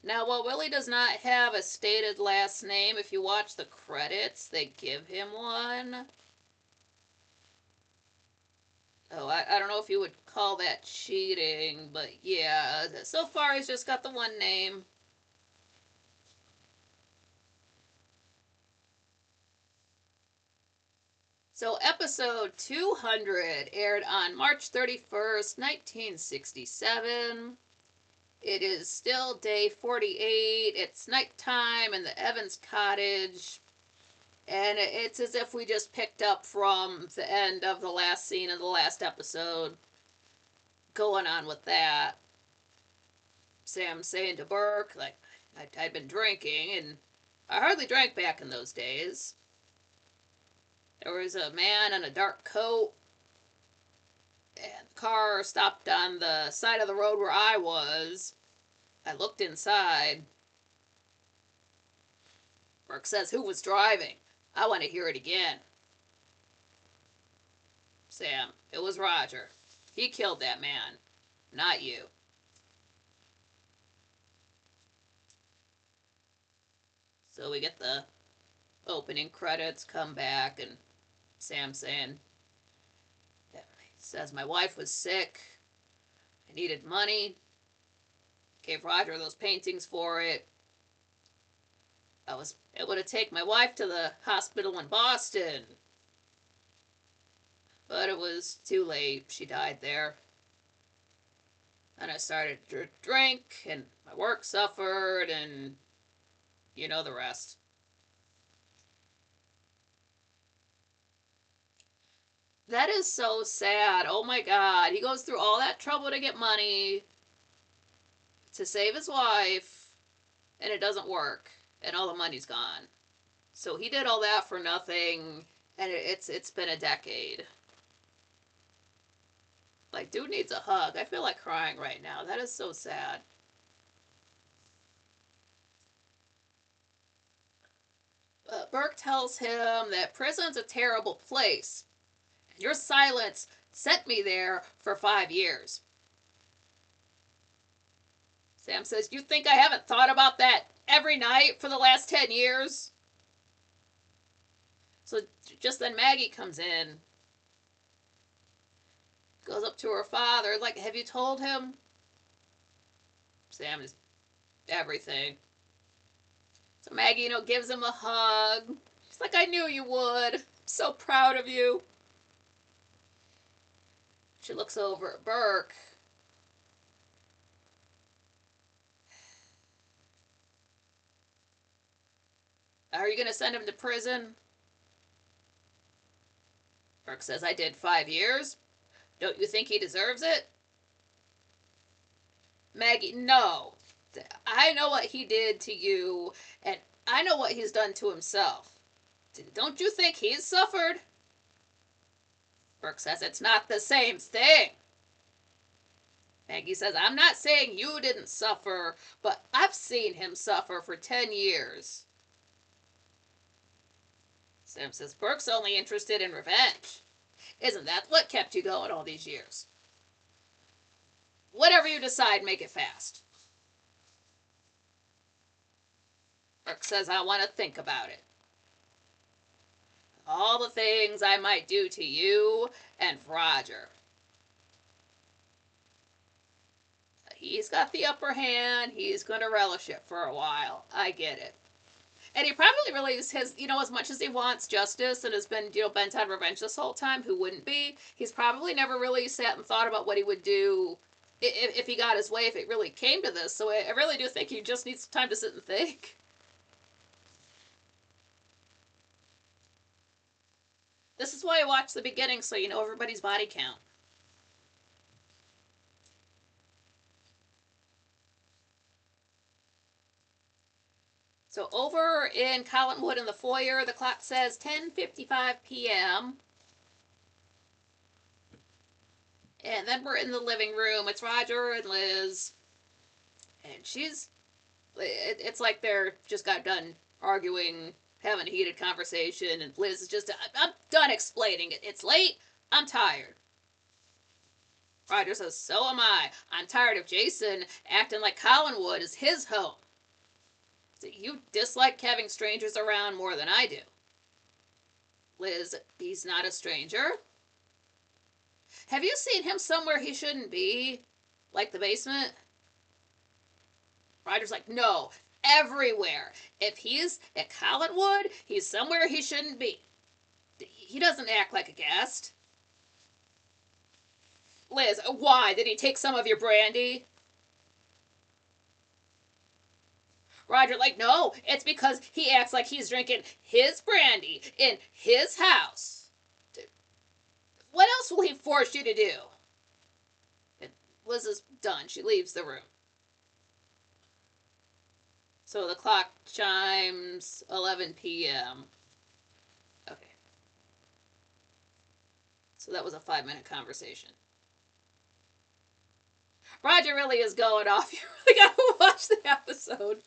Now, while Willie does not have a stated last name, if you watch the credits, they give him one. Oh, I don't know if you would call that cheating, but yeah, so far he's just got the one name. So episode 200 aired on March 31st, 1967. It is still day 48. It's nighttime in the Evans cottage. And it's as if we just picked up from the end of the last scene of the last episode. Going on with that. Sam saying to Burke, like, I'd been drinking, and I hardly drank back in those days. There was a man in a dark coat, and the car stopped on the side of the road where I was. I looked inside. Burke says, who was driving? I want to hear it again. Sam, it was Roger. He killed that man, not you. So we get the opening credits, come back, and Sam saying, he says, my wife was sick. I needed money. Gave Roger those paintings for it. I was able to take my wife to the hospital in Boston. But it was too late. She died there. And I started to drink, and my work suffered, and you know the rest. That is so sad. Oh my God. He goes through all that trouble to get money to save his wife, and it doesn't work, and all the money's gone. So he did all that for nothing, and it's been a decade. Like, dude needs a hug. I feel like crying right now. That is so sad. Burke tells him that prison's a terrible place. And your silence sent me there for 5 years. Sam says, you think I haven't thought about that every night for the last 10 years? So just then Maggie comes in. Goes up to her father, like, have you told him? Sam is everything. So Maggie, gives him a hug. She's like, I knew you would. I'm so proud of you. She looks over at Burke. Are you going to send him to prison? Burke says, I did 5 years. Don't you think he deserves it? Maggie, no. I know what he did to you, and I know what he's done to himself. Don't you think he's suffered? Burke says, it's not the same thing. Maggie says, I'm not saying you didn't suffer, but I've seen him suffer for 10 years. Sam says, Burke's only interested in revenge. Isn't that what kept you going all these years? Whatever you decide, make it fast. Burke says, I want to think about it. All the things I might do to you and Roger. He's got the upper hand. He's going to relish it for a while. I get it. And he probably really has, as much as he wants justice and has been, bent on revenge this whole time, who wouldn't be? He's probably never really sat and thought about what he would do if he got his way, if it really came to this. So I really do think he just needs time to sit and think. This is why I watch the beginning, so you know everybody's body count. So over in Collinwood in the foyer, the clock says 10:55 p.m. And then we're in the living room. It's Roger and Liz. And it's like they're just got done arguing, having a heated conversation. And Liz is just, I'm done explaining it. It's late. I'm tired. Roger says, so am I. I'm tired of Jason acting like Collinwood is his home. So you dislike having strangers around more than I do. Liz, he's not a stranger. Have you seen him somewhere he shouldn't be? Like the basement? Roger's like, no, everywhere. If he's at Collinwood, he's somewhere he shouldn't be. He doesn't act like a guest. Liz, why? Did he take some of your brandy? Roger, like, no, it's because he acts like he's drinking his brandy in his house. What else will he force you to do? And Liz is done. She leaves the room. So the clock chimes 11 p.m. Okay. So that was a 5-minute conversation. Roger really is going off. You really gotta watch the episode.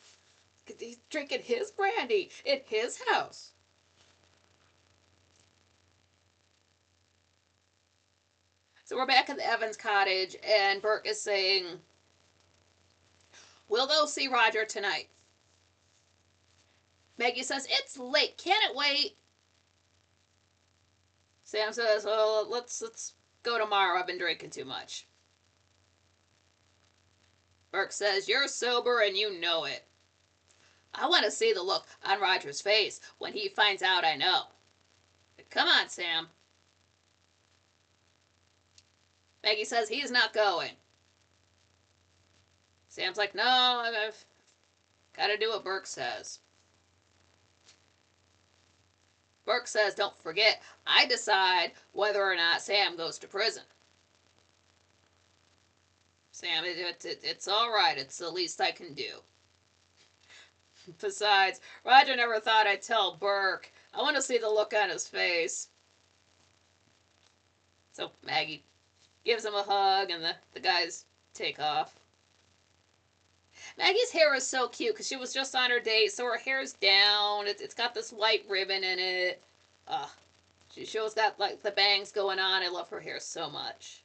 He's drinking his brandy in his house. So we're back at the Evans cottage, and Burke is saying, we'll go see Roger tonight. Maggie says, it's late. Can it wait? Sam says, well, let's go tomorrow. I've been drinking too much. Burke says, you're sober and you know it. I want to see the look on Roger's face when he finds out I know. Come on, Sam. Maggie says he's not going. Sam's like, no, I've got to do what Burke says. Burke says, don't forget, I decide whether or not Sam goes to prison. Sam, it's all right. It's the least I can do. Besides, Roger never thought I'd tell Burke. I want to see the look on his face. So Maggie gives him a hug, and the guys take off. Maggie's hair is so cute because she was just on her date, so her hair's down. It's got this white ribbon in it. She always got like the bangs going on. I love her hair so much.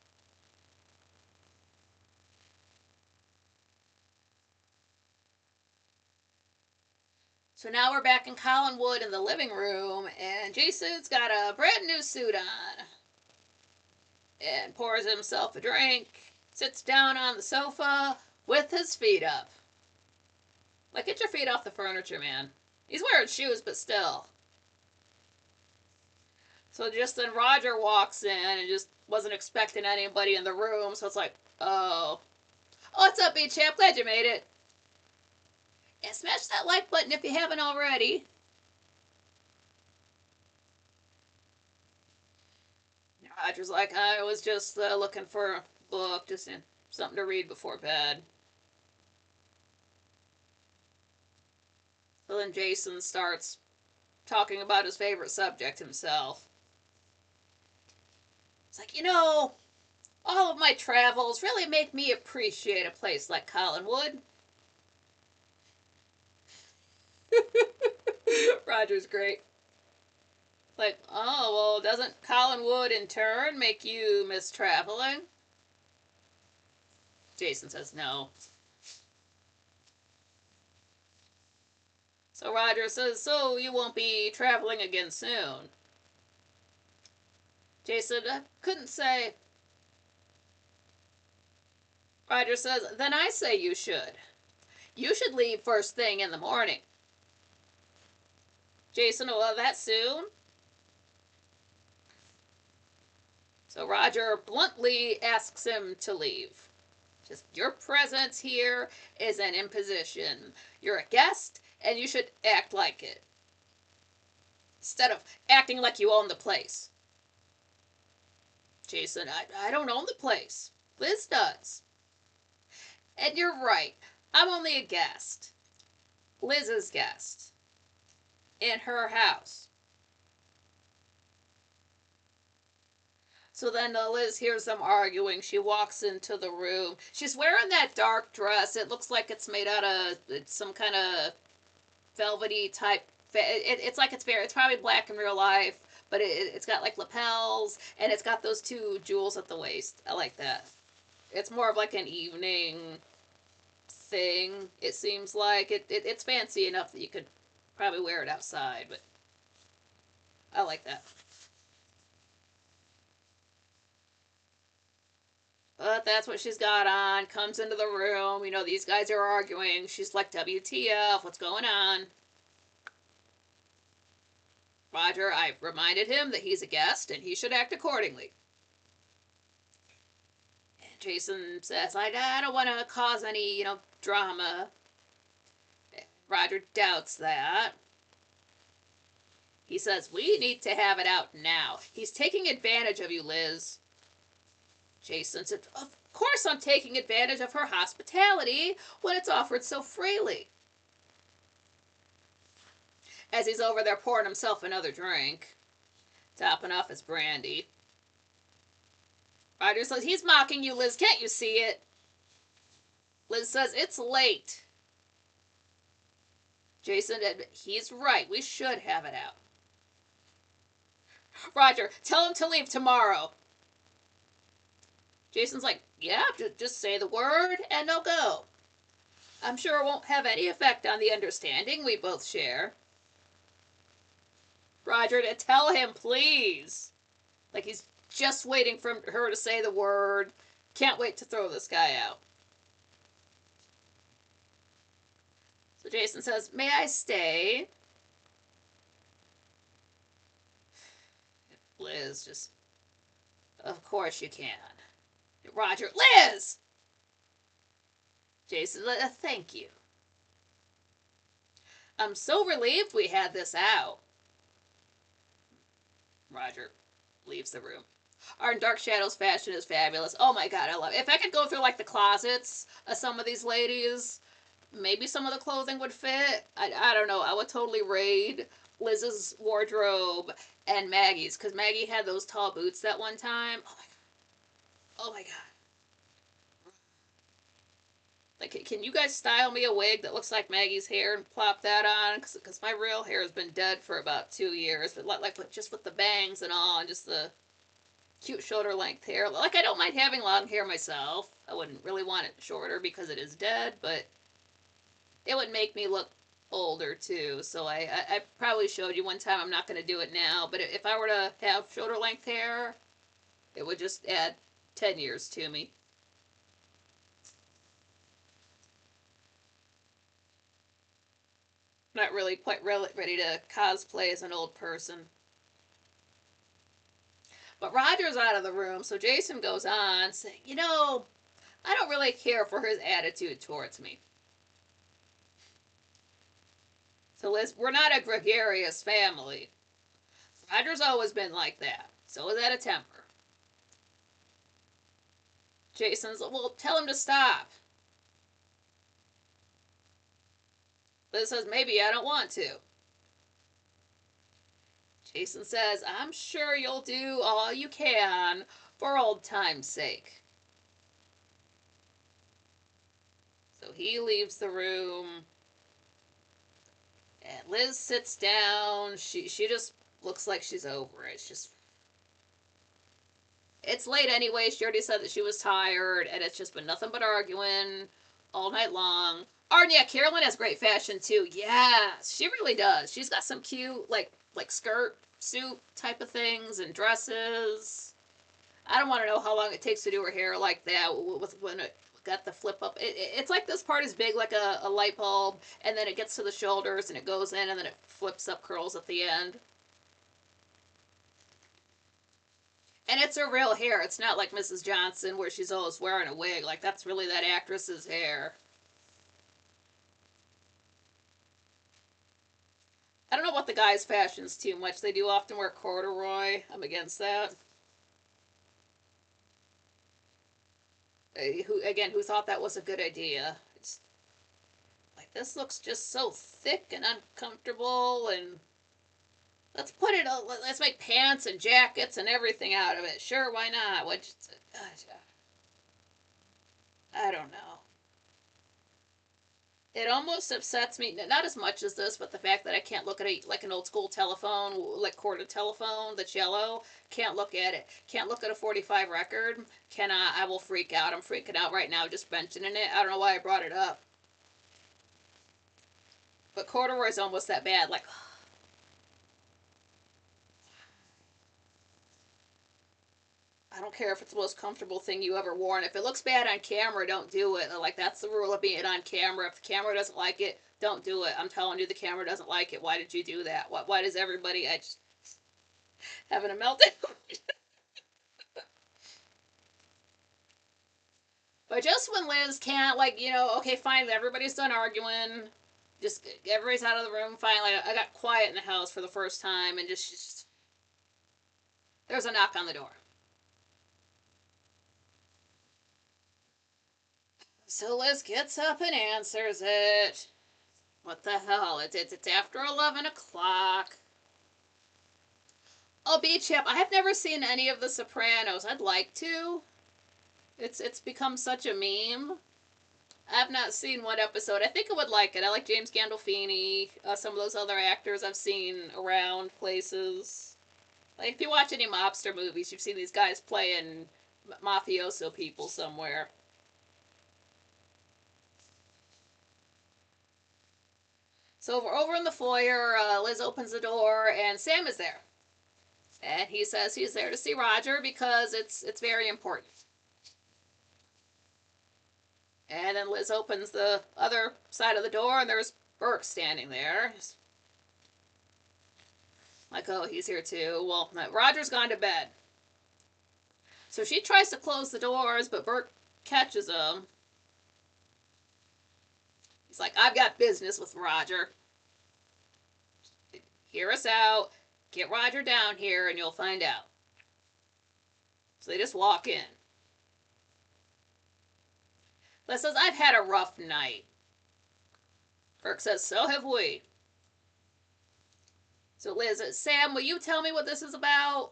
So now we're back in Collinwood in the living room, and Jason's got a brand new suit on. And pours himself a drink, sits down on the sofa with his feet up. Like, get your feet off the furniture, man. He's wearing shoes, but still. So just then Roger walks in and just wasn't expecting anybody in the room, so it's like, oh. Oh, what's up, B-Champ? Glad you made it. Yeah, smash that like button if you haven't already. Roger's like, I was just looking for a book, just something to read before bed. So then Jason starts talking about his favorite subject himself. It's like, all of my travels really make me appreciate a place like Collinwood. Roger's great. Like, oh, well, doesn't Collinwood in turn make you miss traveling? Jason says no. So Roger says, so you won't be traveling again soon. Jason couldn't say. Roger says, then I say you should. You should leave first thing in the morning. Jason, well, that soon? So Roger bluntly asks him to leave. Just, your presence here is an imposition. You're a guest, and you should act like it. Instead of acting like you own the place. Jason, I don't own the place. Liz does. And you're right. I'm only a guest. Liz's guest. In her house. So then Liz hears them arguing. She walks into the room. She's wearing that dark dress. It looks like it's made out of some kind of velvety type. It's like it's probably black in real life, but it's got like lapels, and it's got those two jewels at the waist. I like that. It's more of like an evening thing, it seems like. It's fancy enough that you could probably wear it outside, but I like that. But that's what she's got on. Comes into the room. These guys are arguing. She's like, WTF, what's going on? Roger, I reminded him that he's a guest and he should act accordingly. And Jason says, I don't want to cause any, drama. Roger doubts that. He says, we need to have it out now. He's taking advantage of you, Liz. Jason said, of course I'm taking advantage of her hospitality when it's offered so freely. As he's over there pouring himself another drink, topping off his brandy. Roger says, he's mocking you, Liz. Can't you see it? Liz says, it's late. Jason admits, he's right. We should have it out. Roger, tell him to leave tomorrow. Jason's like, yeah, just say the word and they'll go. I'm sure it won't have any effect on the understanding we both share. Roger, to tell him, please. Like he's just waiting for her to say the word. Can't wait to throw this guy out. So Jason says, may I stay? Liz just, of course you can. Roger, Liz! Jason, thank you. I'm so relieved we had this out. Roger leaves the room. Our Dark Shadows fashion is fabulous. Oh my god, I love it. If I could go through like the closets of some of these ladies, maybe some of the clothing would fit. I don't know. I would totally raid Liz's wardrobe and Maggie's, because Maggie had those tall boots that one time. Oh my god. Oh my god. Like, can you guys style me a wig that looks like Maggie's hair and plop that on? Because my real hair has been dead for about 2 years. But like just with the bangs and all, and just the cute shoulder length hair. Like, I don't mind having long hair myself. I wouldn't really want it shorter because it is dead, but it would make me look older too. So I probably showed you one time. I'm not going to do it now. But if I were to have shoulder length hair, it would just add 10 years to me. Not really quite ready to cosplay as an old person. But Roger's out of the room, so Jason goes on saying, you know, I don't really care for his attitude towards me. So Liz, we're not a gregarious family. Roger's always been like that. So is that a temper. Jason's, well, tell him to stop. Liz says, maybe I don't want to. Jason says, I'm sure you'll do all you can for old time's sake. So he leaves the room. And Liz sits down. She just looks like she's over it. It's late anyway. She already said that she was tired, and it's just been nothing but arguing all night long. Oh, and yeah, Carolyn has great fashion too. Yes, she really does. She's got some cute, like skirt, suit type of things and dresses. I don't want to know how long it takes to do her hair like that with when it got the flip up. It's like this part is big like a light bulb, and then it gets to the shoulders and it goes in, and then it flips up, curls at the end. And it's her real hair. It's not like Mrs. Johnson where she's always wearing a wig. Like, that's really that actress's hair. I don't know about the guys' fashions too much. They do often wear corduroy. I'm against that. Who thought that was a good idea? It's like, this looks just so thick and uncomfortable, and let's make pants and jackets and everything out of it. Sure, why not? I don't know. It almost upsets me, not as much as this, but the fact that I can't look at like an old school telephone, like corded telephone that's yellow. Can't look at it. Can't look at a 45 record. Cannot. I will freak out. I'm freaking out right now just mentioning it. I don't know why I brought it up. But corduroy's almost that bad. Like, I don't care if it's the most comfortable thing you ever wore. And if it looks bad on camera, don't do it. Like, that's the rule of being on camera. If the camera doesn't like it, don't do it. I'm telling you, the camera doesn't like it. Why did you do that? Why does everybody... I just... having a meltdown. But just when Liz can't, like, okay, fine, everybody's done arguing. Just everybody's out of the room. Finally, I got quiet in the house for the first time, and just there's a knock on the door. So Liz gets up and answers it. What the hell? It's after 11 o'clock. I'll be chip. I have never seen any of The Sopranos. I'd like to. It's become such a meme. I've not seen one episode. I think I would like it. I like James Gandolfini, some of those other actors I've seen around places. Like if you watch any mobster movies, you've seen these guys playing mafioso people somewhere. So we're over in the foyer. Liz opens the door, and Sam is there, and he says he's there to see Roger because it's very important. And then Liz opens the other side of the door, and there's Burke standing there. Like, oh, he's here too. Well, Roger's gone to bed. So she tries to close the doors, but Burke catches him. He's like, I've got business with Roger. Hear us out. Get Roger down here, and you'll find out. So they just walk in. Liz says, I've had a rough night. Burke says, so have we. So Liz says, Sam, will you tell me what this is about?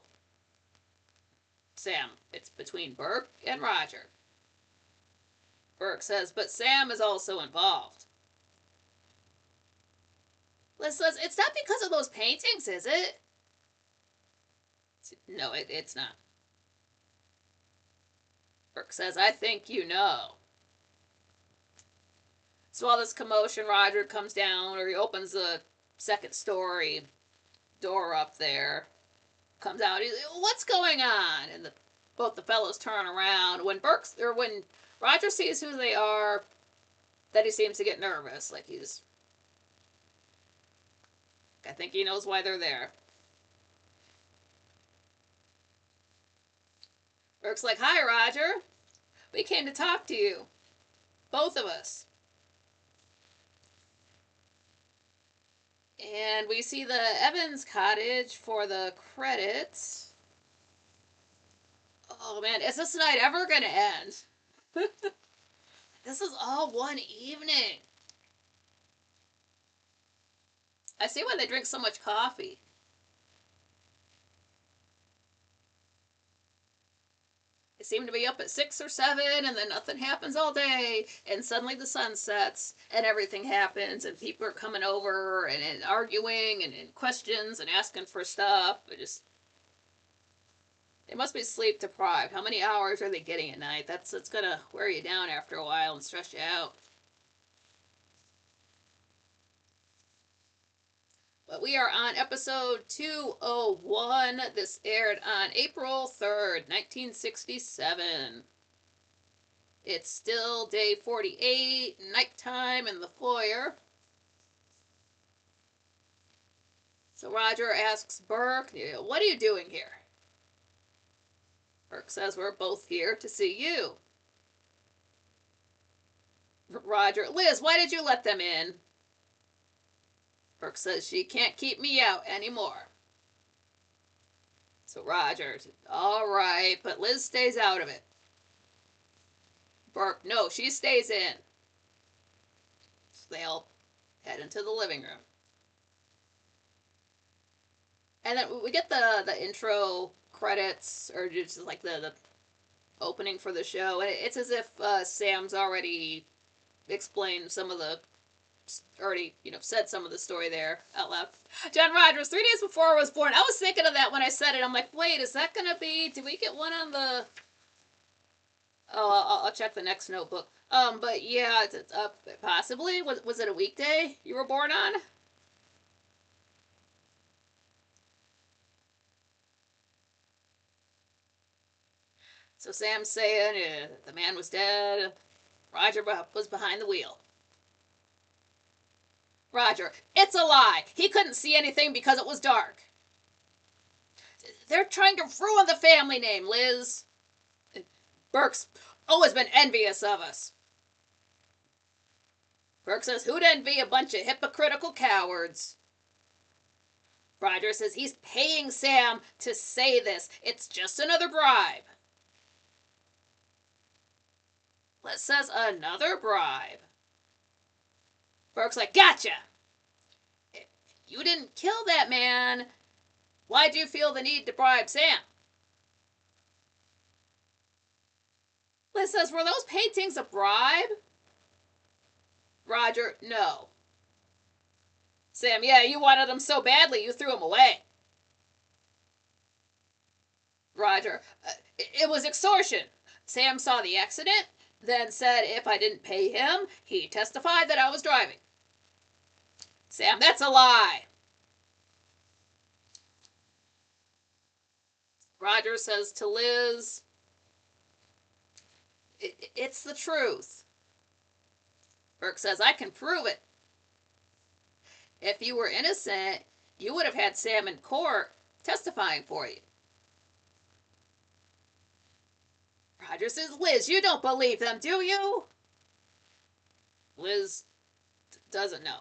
Sam, it's between Burke and Roger. Burke says, but Sam is also involved. Liz says, it's not because of those paintings, is it? No, it's not. Burke says, I think you know. So all this commotion, Roger comes down, or he opens the second story door up there, comes out. He's like, what's going on? And both the fellows turn around. When Roger sees who they are, then he seems to get nervous. I think he knows why they're there. Burke's like, hi, Roger. We came to talk to you. Both of us. And we see the Evans cottage for the credits. Oh man, is this night ever gonna end? This is all one evening. I see why they drink so much coffee. They seem to be up at 6 or 7, and then nothing happens all day, and suddenly the sun sets, and everything happens, and people are coming over, and arguing, and questions, and asking for stuff. They must be sleep deprived. How many hours are they getting at night? That's gonna wear you down after a while and stress you out. But we are on episode 201. This aired on April 3rd, 1967. It's still day 48, nighttime in the foyer. So Roger asks Burke, what are you doing here? Burke says, we're both here to see you. Roger, Liz, why did you let them in? Burke says, she can't keep me out anymore. So Roger, all right, but Liz stays out of it. Burke, no, she stays in. So they all head into the living room. And then we get the intro credits, or just like the opening for the show. And it's as if Sam's already explained some of the, said some of the story there out loud. John Rogers, 3 days before I was born. I was thinking of that when I said it. I'm like, wait, is that going to be, did we get one on the, I'll check the next notebook. But yeah, it's possibly. Was it a weekday you were born on? So Sam's saying the man was dead. Roger was behind the wheel. Roger, it's a lie. He couldn't see anything because it was dark. They're trying to ruin the family name, Liz. Burke's always been envious of us. Burke says, who'd envy a bunch of hypocritical cowards? Roger says, he's paying Sam to say this. It's just another bribe. Liz says, another bribe. Burke's like, gotcha. You didn't kill that man. Why'd you feel the need to bribe Sam? Liz says, were those paintings a bribe? Roger, no. Sam, yeah, you wanted them so badly you threw them away. Roger, it was extortion. Sam saw the accident, then said if I didn't pay him, he testified that I was driving. Sam, that's a lie. Roger says to Liz, it's the truth. Burke says, I can prove it. If you were innocent, you would have had Sam in court testifying for you. Roger says, Liz, you don't believe them, do you? Liz doesn't know.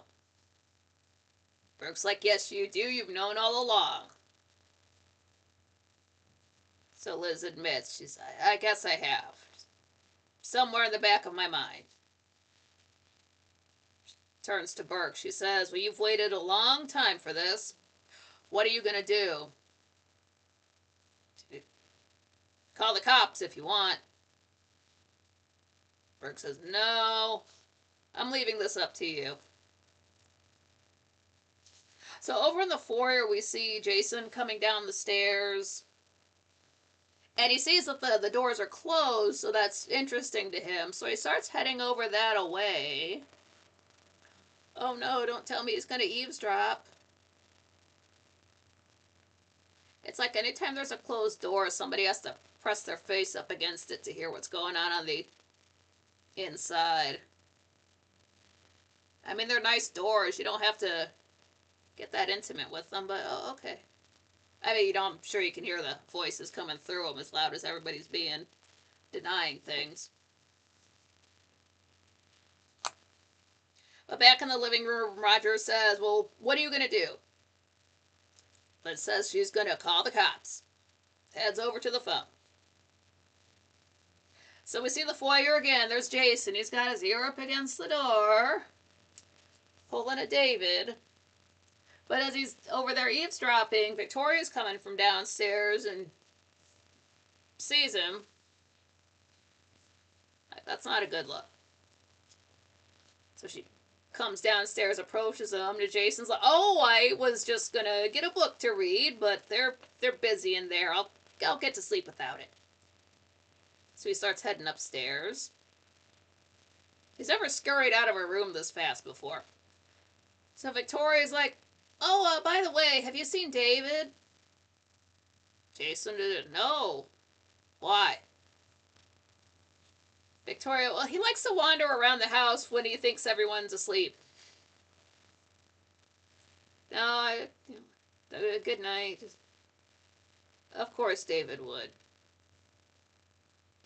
Burke's like, yes, you do. You've known all along. So Liz admits, she's, I guess I have. Somewhere in the back of my mind. She turns to Burke. She says, well, you've waited a long time for this. What are you going to do? Call the cops if you want. Burke says, no, I'm leaving this up to you. So over in the foyer, we see Jason coming down the stairs. And he sees that the doors are closed, so that's interesting to him. So he starts heading over that way. Oh no, don't tell me he's going to eavesdrop. It's like anytime there's a closed door, somebody has to press their face up against it to hear what's going on the inside. I mean, they're nice doors. You don't have to get that intimate with them, but oh, okay. I mean, I'm sure you can hear the voices coming through them as loud as everybody's being denying things. But back in the living room, Roger says, well, what are you going to do? Liz says she's going to call the cops. Heads over to the phone. So we see the foyer again. There's Jason. He's got his ear up against the door, pulling a David. But as he's over there eavesdropping, Victoria's coming from downstairs and sees him. That's not a good look. So she comes downstairs, approaches him, and Jason's like, oh, I was just going to get a book to read, but they're busy in there. I'll get to sleep without it. So he starts heading upstairs. He's never scurried out of a room this fast before. So Victoria's like, oh, by the way, have you seen David? Jason didn't know. Why? Victoria, well, he likes to wander around the house when he thinks everyone's asleep. No, good night. Of course David would.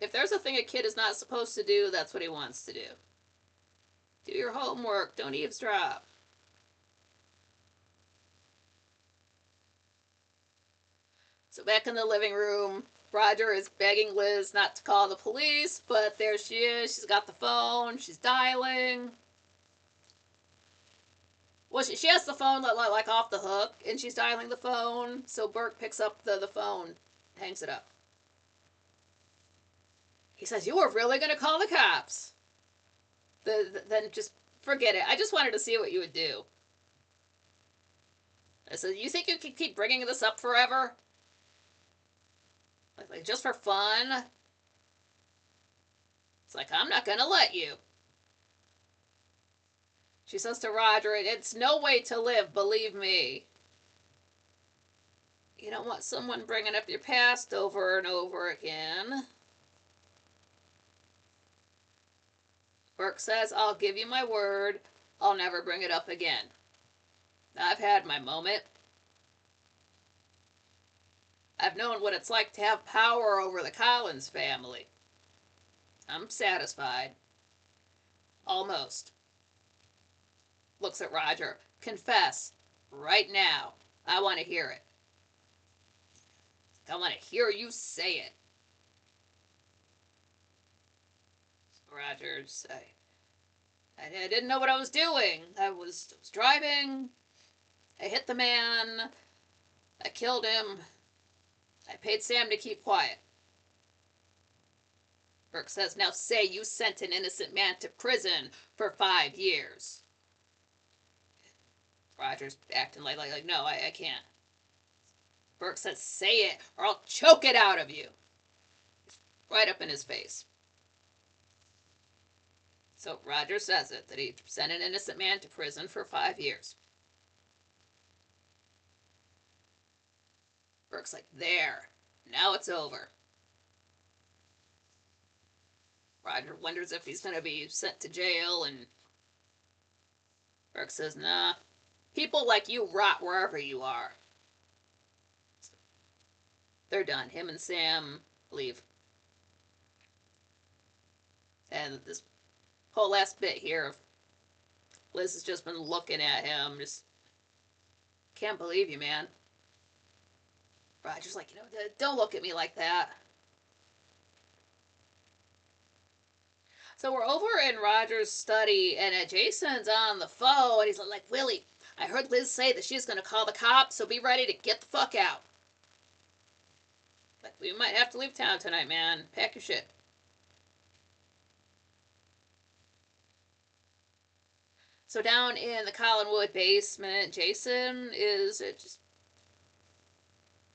If there's a thing a kid is not supposed to do, that's what he wants to do. Do your homework. Don't eavesdrop. So back in the living room, Roger is begging Liz not to call the police, but there she is. She's got the phone. She's dialing. Well, she has the phone like off the hook, and she's dialing the phone. So Burke picks up the phone, hangs it up. He says, you were really going to call the cops? Then just forget it. I just wanted to see what you would do. I said, you think you can keep bringing this up forever? Like just for fun? It's like, I'm not going to let you. She says to Roger, it's no way to live, believe me. You don't want someone bringing up your past over and over again. Burke says, I'll give you my word, I'll never bring it up again. I've had my moment. I've known what it's like to have power over the Collins family. I'm satisfied. Almost. looks at Roger. Confess. Right now. I want to hear it. I want to hear you say it. Roger's, I didn't know what I was doing. I was driving. I hit the man. I killed him. I paid Sam to keep quiet. Burke says, now say you sent an innocent man to prison for 5 years. Roger's acting like no, I can't. Burke says, say it or I'll choke it out of you. Right up in his face. So Roger says it, that he sent an innocent man to prison for 5 years. Burke's like, there. Now it's over. Roger wonders if he's going to be sent to jail, and Burke says, nah. People like you rot wherever you are. They're done. Him and Sam leave. And this whole last bit here of Liz has just been looking at him, just can't believe you, man. Roger's like, don't look at me like that. So we're over in Roger's study, and Jason's on the phone, and he's like, Willie, I heard Liz say that she's going to call the cops, so be ready to get the fuck out. Like, we might have to leave town tonight, man. Pack your shit. So down in the Collinwood basement, Jason is just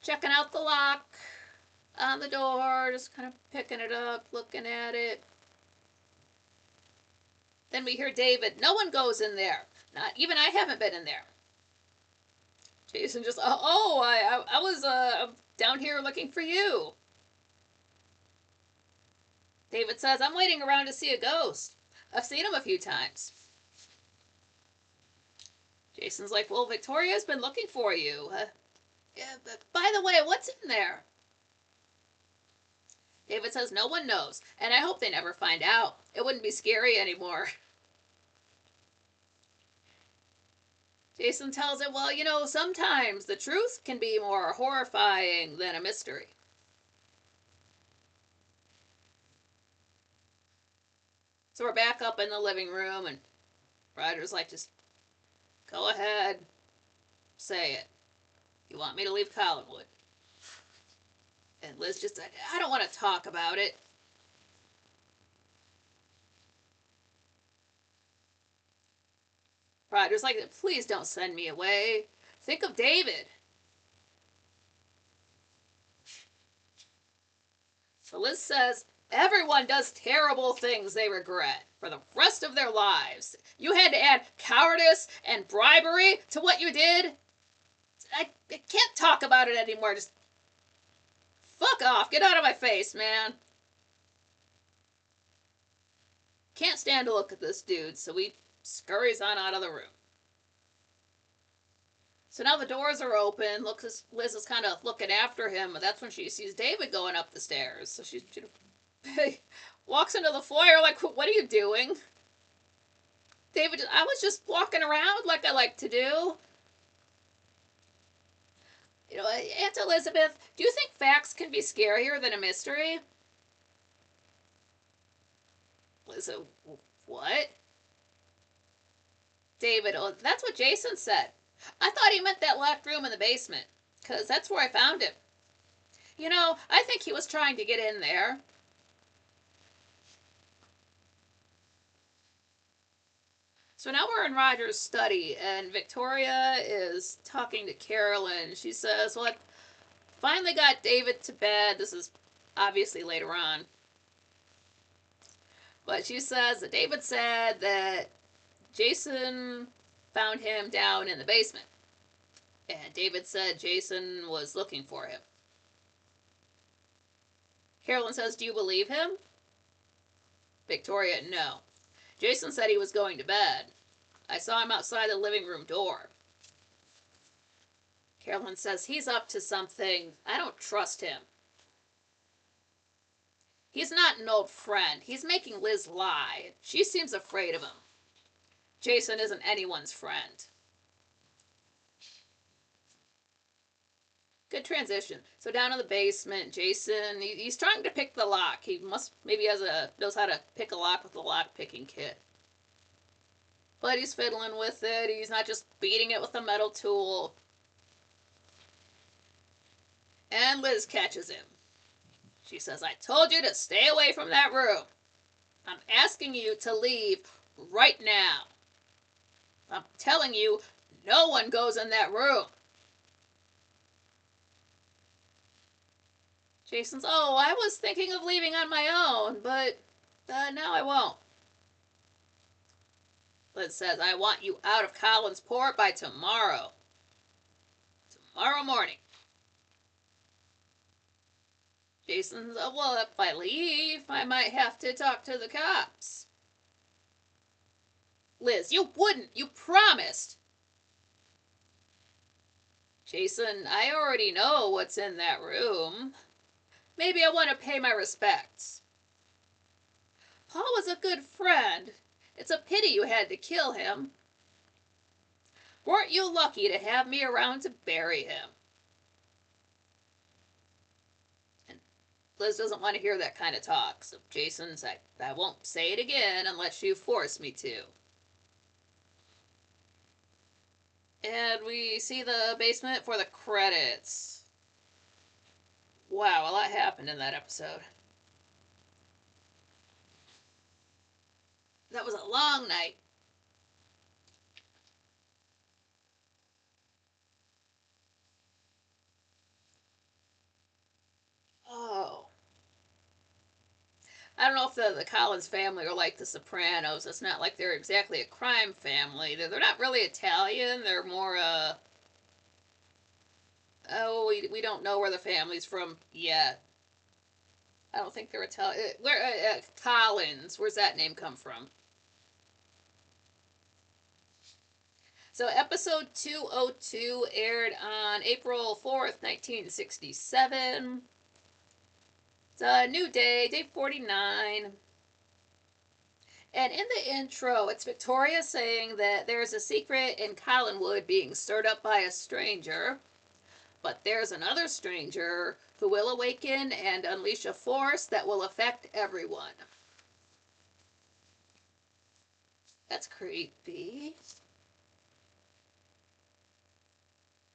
checking out the lock on the door, just kind of picking it up, looking at it. Then we hear David, no one goes in there. Not even I haven't been in there. Jason just, I was down here looking for you. David says, I'm waiting around to see a ghost. I've seen him a few times. Jason's like, well, Victoria's been looking for you. Yeah, but by the way, what's in there? David says, no one knows, and I hope they never find out. It wouldn't be scary anymore. Jason tells him, well, sometimes the truth can be more horrifying than a mystery. So we're back up in the living room, and Roger's like, just go ahead, say it. You want me to leave Collinwood? And Liz just said, I don't want to talk about it. Roger's like, please don't send me away. Think of David. So Liz says, everyone does terrible things they regret for the rest of their lives. You had to add cowardice and bribery to what you did? I can't talk about it anymore. Just fuck off. Get out of my face, man. Can't stand to look at this dude, so he scurries on out of the room. So now the doors are open. Liz is kind of looking after him, but that's when she sees David going up the stairs. So she walks into the foyer like, what are you doing? David, I was just walking around like I like to do. Aunt Elizabeth, do you think facts can be scarier than a mystery? Liz, what? David, that's what Jason said. I thought he meant that locked room in the basement, because that's where I found him. I think he was trying to get in there. So now we're in Roger's study, and Victoria is talking to Carolyn. She says, well, I finally got David to bed. This is obviously later on. But she says that David said that Jason found him down in the basement. And David said Jason was looking for him. Carolyn says, do you believe him? Victoria, no. Jason said he was going to bed. I saw him outside the living room door. Carolyn says, he's up to something. I don't trust him. He's not an old friend. He's making Liz lie. She seems afraid of him. Jason isn't anyone's friend. Good transition. So down in the basement, Jason, he's trying to pick the lock. He maybe knows how to pick a lock with a lock picking kit. But he's fiddling with it. He's not just beating it with a metal tool. And Liz catches him. She says, I told you to stay away from that room. I'm asking you to leave right now. I'm telling you, no one goes in that room. Jason's, oh, I was thinking of leaving on my own, but now I won't. Liz says, I want you out of Collinsport by tomorrow. Tomorrow morning. Jason's, oh, well, if I leave, I might have to talk to the cops. Liz, you wouldn't. You promised. Jason, I already know what's in that room. Maybe I want to pay my respects. Paul was a good friend. It's a pity you had to kill him. Weren't you lucky to have me around to bury him? And Liz doesn't want to hear that kind of talk, so Jason's, I won't say it again unless you force me to. And we see the basement for the credits. Wow, a lot happened in that episode. That was a long night. Oh. I don't know if the Collins family are like the Sopranos. It's not like they're exactly a crime family. They're not really Italian. They're more, oh, we don't know where the family's from yet. I don't think they're Italian. Collins, where's that name come from? So episode 202 aired on April 4th, 1967. It's a new day, day 49. And in the intro, it's Victoria saying that there's a secret in Collinwood being stirred up by a stranger. But there's another stranger who will awaken and unleash a force that will affect everyone. That's creepy.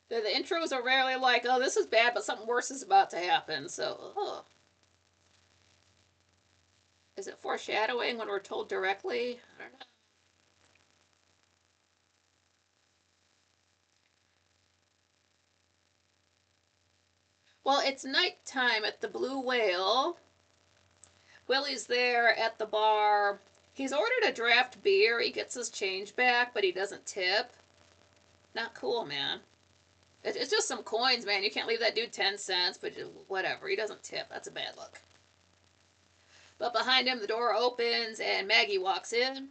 The intros are rarely like, oh, this is bad, but something worse is about to happen. So, oh. Is it foreshadowing when we're told directly? I don't know. Well, it's nighttime at the Blue Whale. Willie's there at the bar. He's ordered a draft beer. He gets his change back, but he doesn't tip. Not cool, man. It's just some coins, man. You can't leave that dude 10 cents, but whatever. He doesn't tip. That's a bad look. But behind him, the door opens, and Maggie walks in.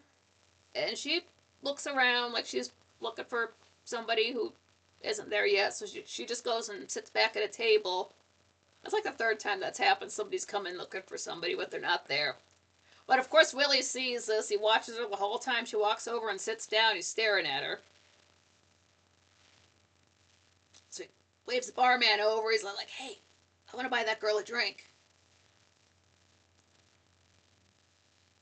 And she looks around like she's looking for somebody who isn't there yet. So she just goes and sits back at a table. That's like the third time that's happened. Somebody's come in looking for somebody, but they're not there. But of course, Willie sees this. He watches her the whole time. She walks over and sits down. He's staring at her. So he waves the barman over. He's like, hey, I want to buy that girl a drink.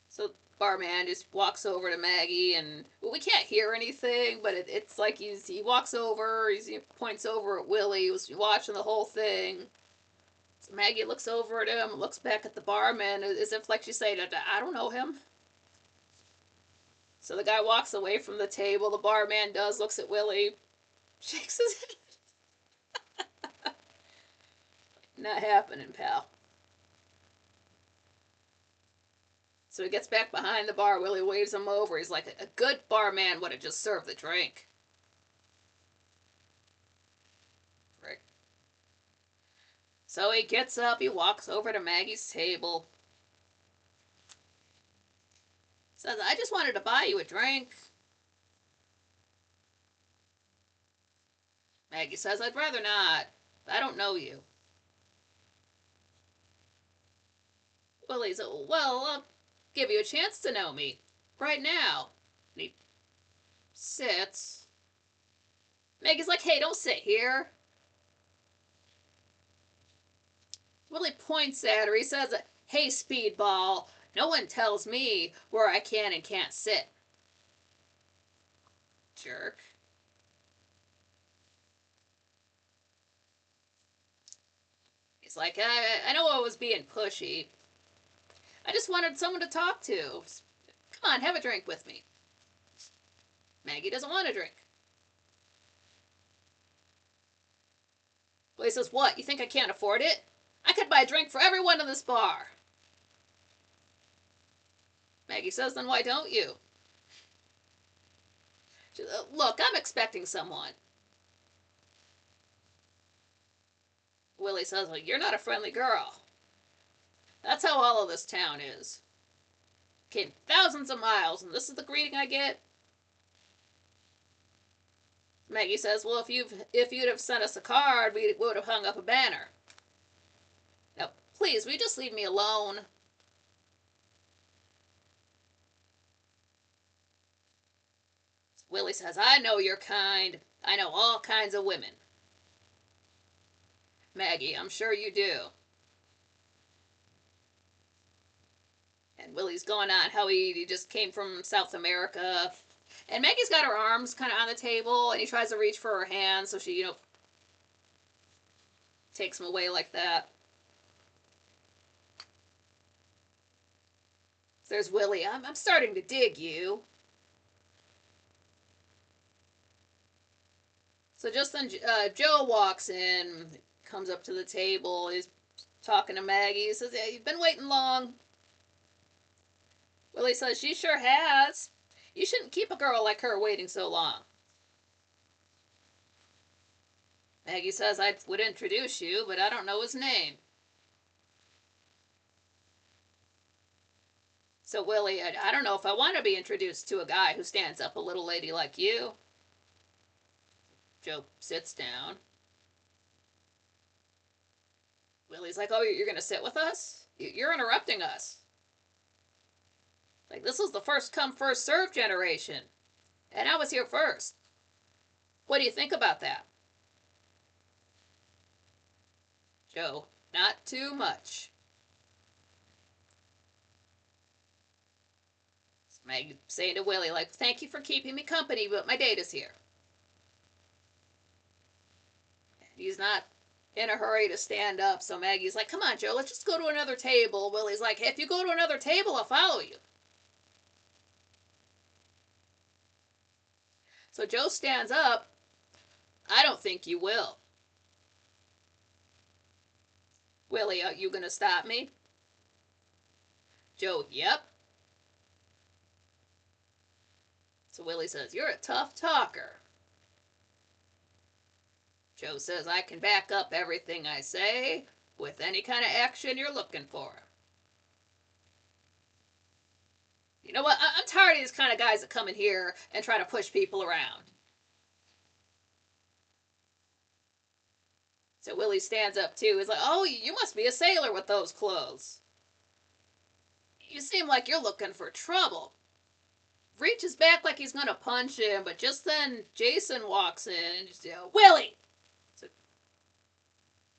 So barman just walks over to Maggie, and well, we can't hear anything, but it's like he walks over, he points over at Willie, he was watching the whole thing. So Maggie looks over at him, looks back at the barman, as if like she's saying, I don't know him. So the guy walks away from the table, the barman looks at Willie, shakes his head. Not happening, pal. So he gets back behind the bar. Willie waves him over. He's like, a good barman would have just served the drink. Frick. So he gets up. He walks over to Maggie's table. Says, I just wanted to buy you a drink. Maggie says, I'd rather not. I don't know you. Willie's, well, I'll give you a chance to know me. Right now. And he sits. Maggie's like, hey, don't sit here. Willie points at her. He says, hey, speedball, no one tells me where I can and can't sit. Jerk. He's like, I know I was being pushy. I just wanted someone to talk to. Come on, have a drink with me. Maggie doesn't want a drink. Willie says, what, you think I can't afford it? I could buy a drink for everyone in this bar. Maggie says, then why don't you? Look, I'm expecting someone. Willie says, well, you're not a friendly girl. That's how all of this town is. Came thousands of miles, and this is the greeting I get? Maggie says, well, if you'd have sent us a card, we would have hung up a banner. Now, please, will you just leave me alone? Willie says, I know your kind. I know all kinds of women. Maggie, I'm sure you do. And Willie's going on how he just came from South America. And Maggie's got her arms kind of on the table, and he tries to reach for her hand, so she, takes him away like that. There's Willie. I'm starting to dig you. So just then Joe walks in, comes up to the table. He's talking to Maggie. He says, yeah, you've been waiting long. Willie says, she sure has. You shouldn't keep a girl like her waiting so long. Maggie says, I would introduce you, but I don't know his name. So Willie, I don't know if I want to be introduced to a guy who stands up a little lady like you. Joe sits down. Willie's like, oh, you're going to sit with us? You're interrupting us. Like, this was the first come, first serve generation. And I was here first. What do you think about that? Joe, not too much. Meg saying to Willie, like, thank you for keeping me company, but my date is here. And he's not in a hurry to stand up, so Maggie's like, come on, Joe, let's just go to another table. Willie's like, hey, if you go to another table, I'll follow you. So Joe stands up. I don't think you will. Willie, are you going to stop me? Joe, yep. So Willie says, you're a tough talker. Joe says, I can back up everything I say with any kind of action you're looking for. You know what? I'm tired of these kind of guys that come in here and try to push people around. So Willie stands up too. He's like, oh, you must be a sailor with those clothes. You seem like you're looking for trouble. Reaches back like he's going to punch him, but just then Jason walks in and just, Willie! So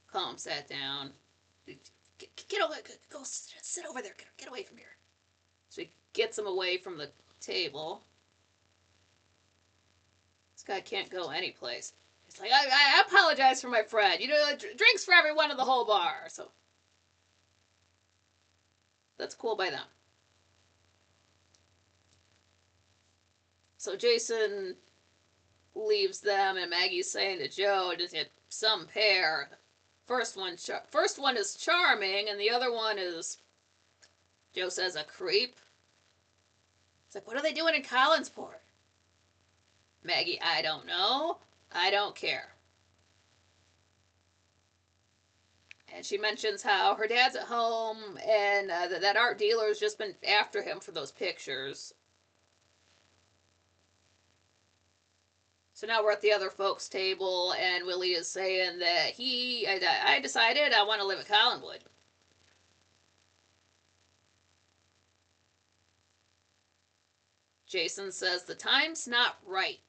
calm sat down. Get away, go sit over there, get away from here. So he gets him away from the table. This guy can't go anyplace. He's like, I apologize for my friend. Drinks for everyone in the whole bar. So that's cool by them. So Jason leaves them, and Maggie's saying to Joe, some pair. First one is charming, and the other one is, Joe says, a creep. It's like, what are they doing in Collinsport? Maggie, I don't know. I don't care. And she mentions how her dad's at home, and that art dealer's just been after him for those pictures. So now we're at the other folks' table, and Willie is saying that I decided I want to live at Collinwood. Jason says, the time's not right.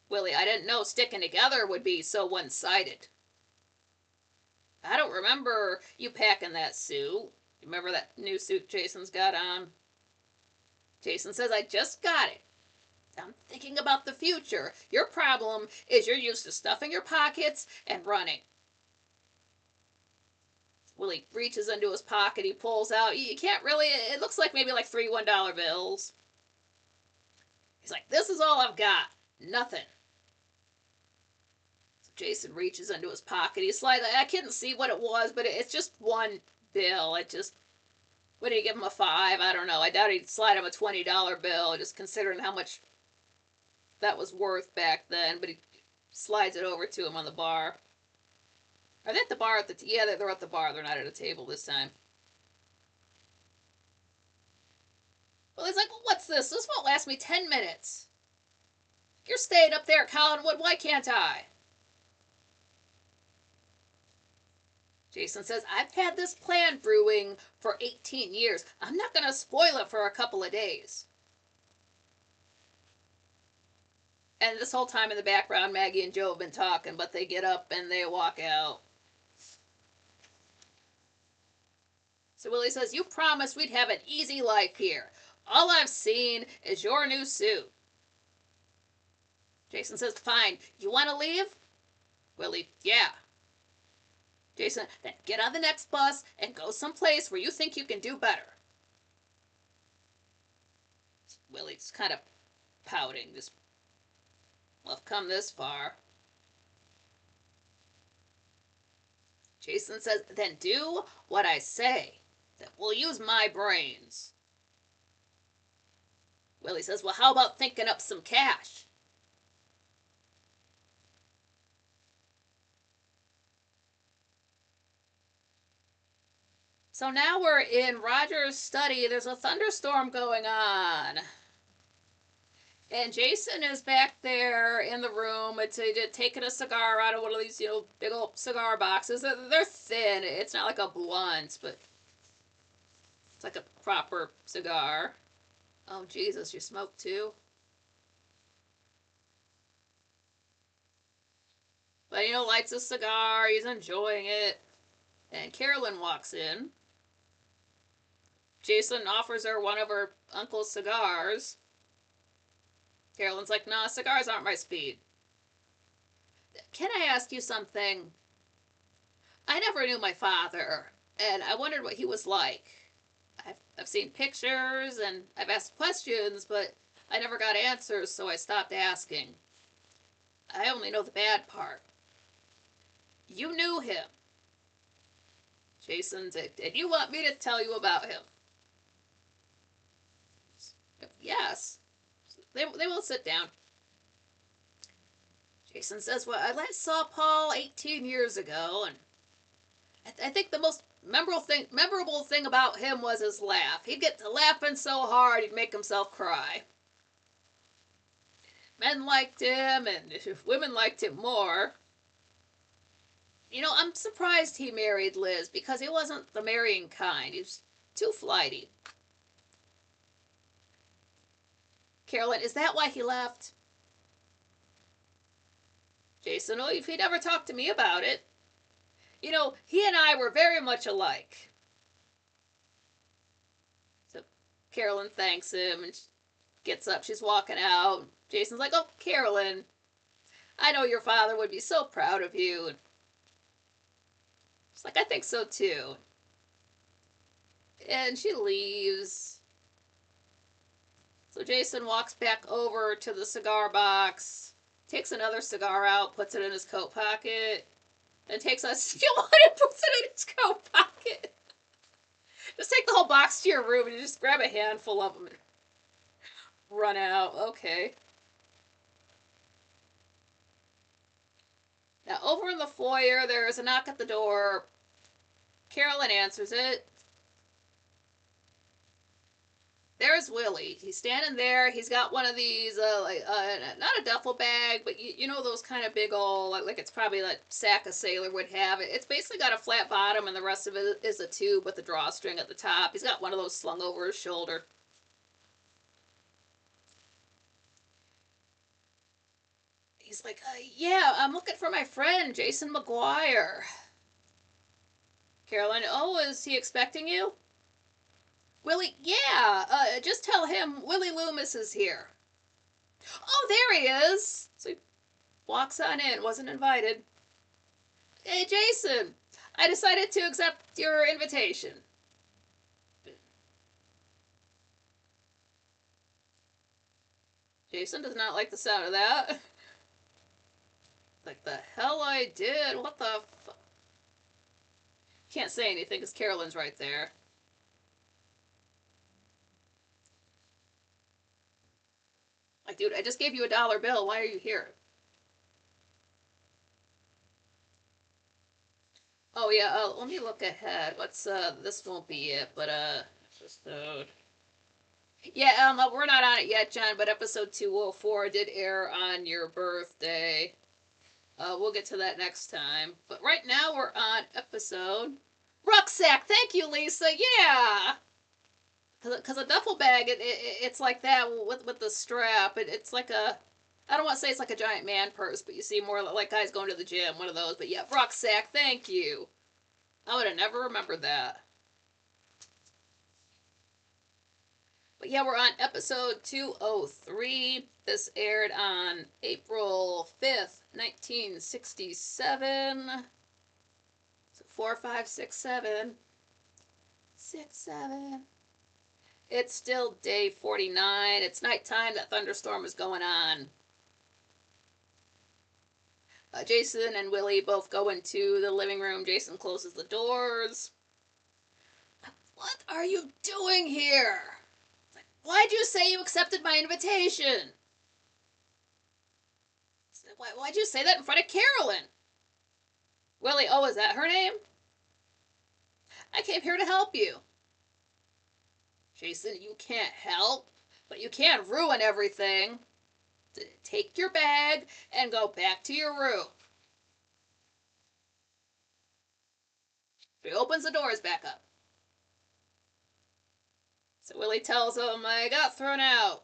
Willie, I didn't know sticking together would be so one-sided. I don't remember you packing that suit. Remember that new suit Jason's got on? Jason says, I just got it. I'm thinking about the future. Your problem is you're used to stuffing your pockets and running. Willie reaches into his pocket. He pulls out. You can't really. It looks like maybe like three $1 bills. He's like, this is all I've got. Nothing. So Jason reaches into his pocket. He slides. I couldn't see what it was, but it's just one bill. It just. What did he give him, a 5? I don't know. I doubt he'd slide him a $20 bill, just considering how much that was worth back then. But he slides it over to him on the bar. Are they at the bar? Yeah, they're at the bar. They're not at a table this time. Well, he's like, well, what's this? This won't last me 10 minutes. You're staying up there, Collinwood. Why can't I? Jason says, I've had this plan brewing for 18 years. I'm not going to spoil it for a couple of days. And this whole time in the background, Maggie and Joe have been talking, but they get up and they walk out. So Willie says, you promised we'd have an easy life here. All I've seen is your new suit. Jason says, fine. You want to leave? Willie, yeah. Jason, then get on the next bus and go someplace where you think you can do better. Willie's kind of pouting. Just, well, I've come this far. Jason says, then do what I say. That we'll use my brains. Willie says, well, how about thinking up some cash? So now we're in Roger's study. There's a thunderstorm going on. And Jason is back there in the room. It's taking a cigar out of one of these, big old cigar boxes. They're thin. It's not like a blunt, but it's like a proper cigar. Oh, Jesus, you smoke too? But, lights a cigar. He's enjoying it. And Carolyn walks in. Jason offers her one of her uncle's cigars. Carolyn's like, nah, cigars aren't my speed. Can I ask you something? I never knew my father, and I wondered what he was like. I've seen pictures, and I've asked questions, but I never got answers, so I stopped asking. I only know the bad part. You knew him. Jason said, and you want me to tell you about him? Yes. They will sit down. Jason says, well, I last saw Paul 18 years ago, and I think the most memorable thing about him was his laugh. He'd get to laughing so hard he'd make himself cry. Men liked him, and women liked him more. I'm surprised he married Liz, because he wasn't the marrying kind. He was too flighty. Carolyn, is that why he left? Jason, oh, he never talked to me about it. He and I were very much alike. So Carolyn thanks him and gets up. She's walking out. Jason's like, oh, Carolyn, I know your father would be so proud of you. She's like, I think so too. And she leaves. So Jason walks back over to the cigar box, takes another cigar out, puts it in his coat pocket, then takes a still one and puts it in his coat pocket. Just take the whole box to your room and just grab a handful of them and run out. Okay. Now, over in the foyer, there's a knock at the door. Carolyn answers it. There's Willie. He's standing there. He's got one of these, not a duffel bag, but you know those kind of big old, like it's probably like sack a sailor would have. It's basically got a flat bottom, and the rest of it is a tube with a drawstring at the top. He's got one of those slung over his shoulder. He's like, yeah, I'm looking for my friend, Jason McGuire. Caroline, oh, is he expecting you? Willie, yeah, just tell him Willie Loomis is here. Oh, there he is. So he walks on in, wasn't invited. Hey, Jason, I decided to accept your invitation. Jason does not like the sound of that. Like, the hell I did? What the fuck? Can't say anything because Carolyn's right there. Like, dude, I just gave you a dollar bill. Why are you here? Oh, yeah, let me look ahead. What's, this won't be it, but, episode... Yeah, we're not on it yet, John, but episode 204 did air on your birthday. We'll get to that next time. But right now we're on episode... Rucksack! Thank you, Lisa! Yeah! Because a duffel bag, it's like that with the strap. It's like a... I don't want to say it's like a giant man purse, but you see more like guys going to the gym, one of those. But yeah, rucksack, thank you. I would have never remembered that. But yeah, we're on episode 203. This aired on April 5th, 1967. So 4, 5, 6, 7. 6, 7. It's still day 49. It's nighttime. That thunderstorm is going on. Jason and Willie both go into the living room. Jason closes the doors. What are you doing here? Like, why'd you say you accepted my invitation? Why'd you say that in front of Carolyn? Willie, oh, is that her name? I came here to help you. Jason, you can't help, but you can't ruin everything. Take your bag and go back to your room. He opens the doors back up. So Willie tells him, I got thrown out.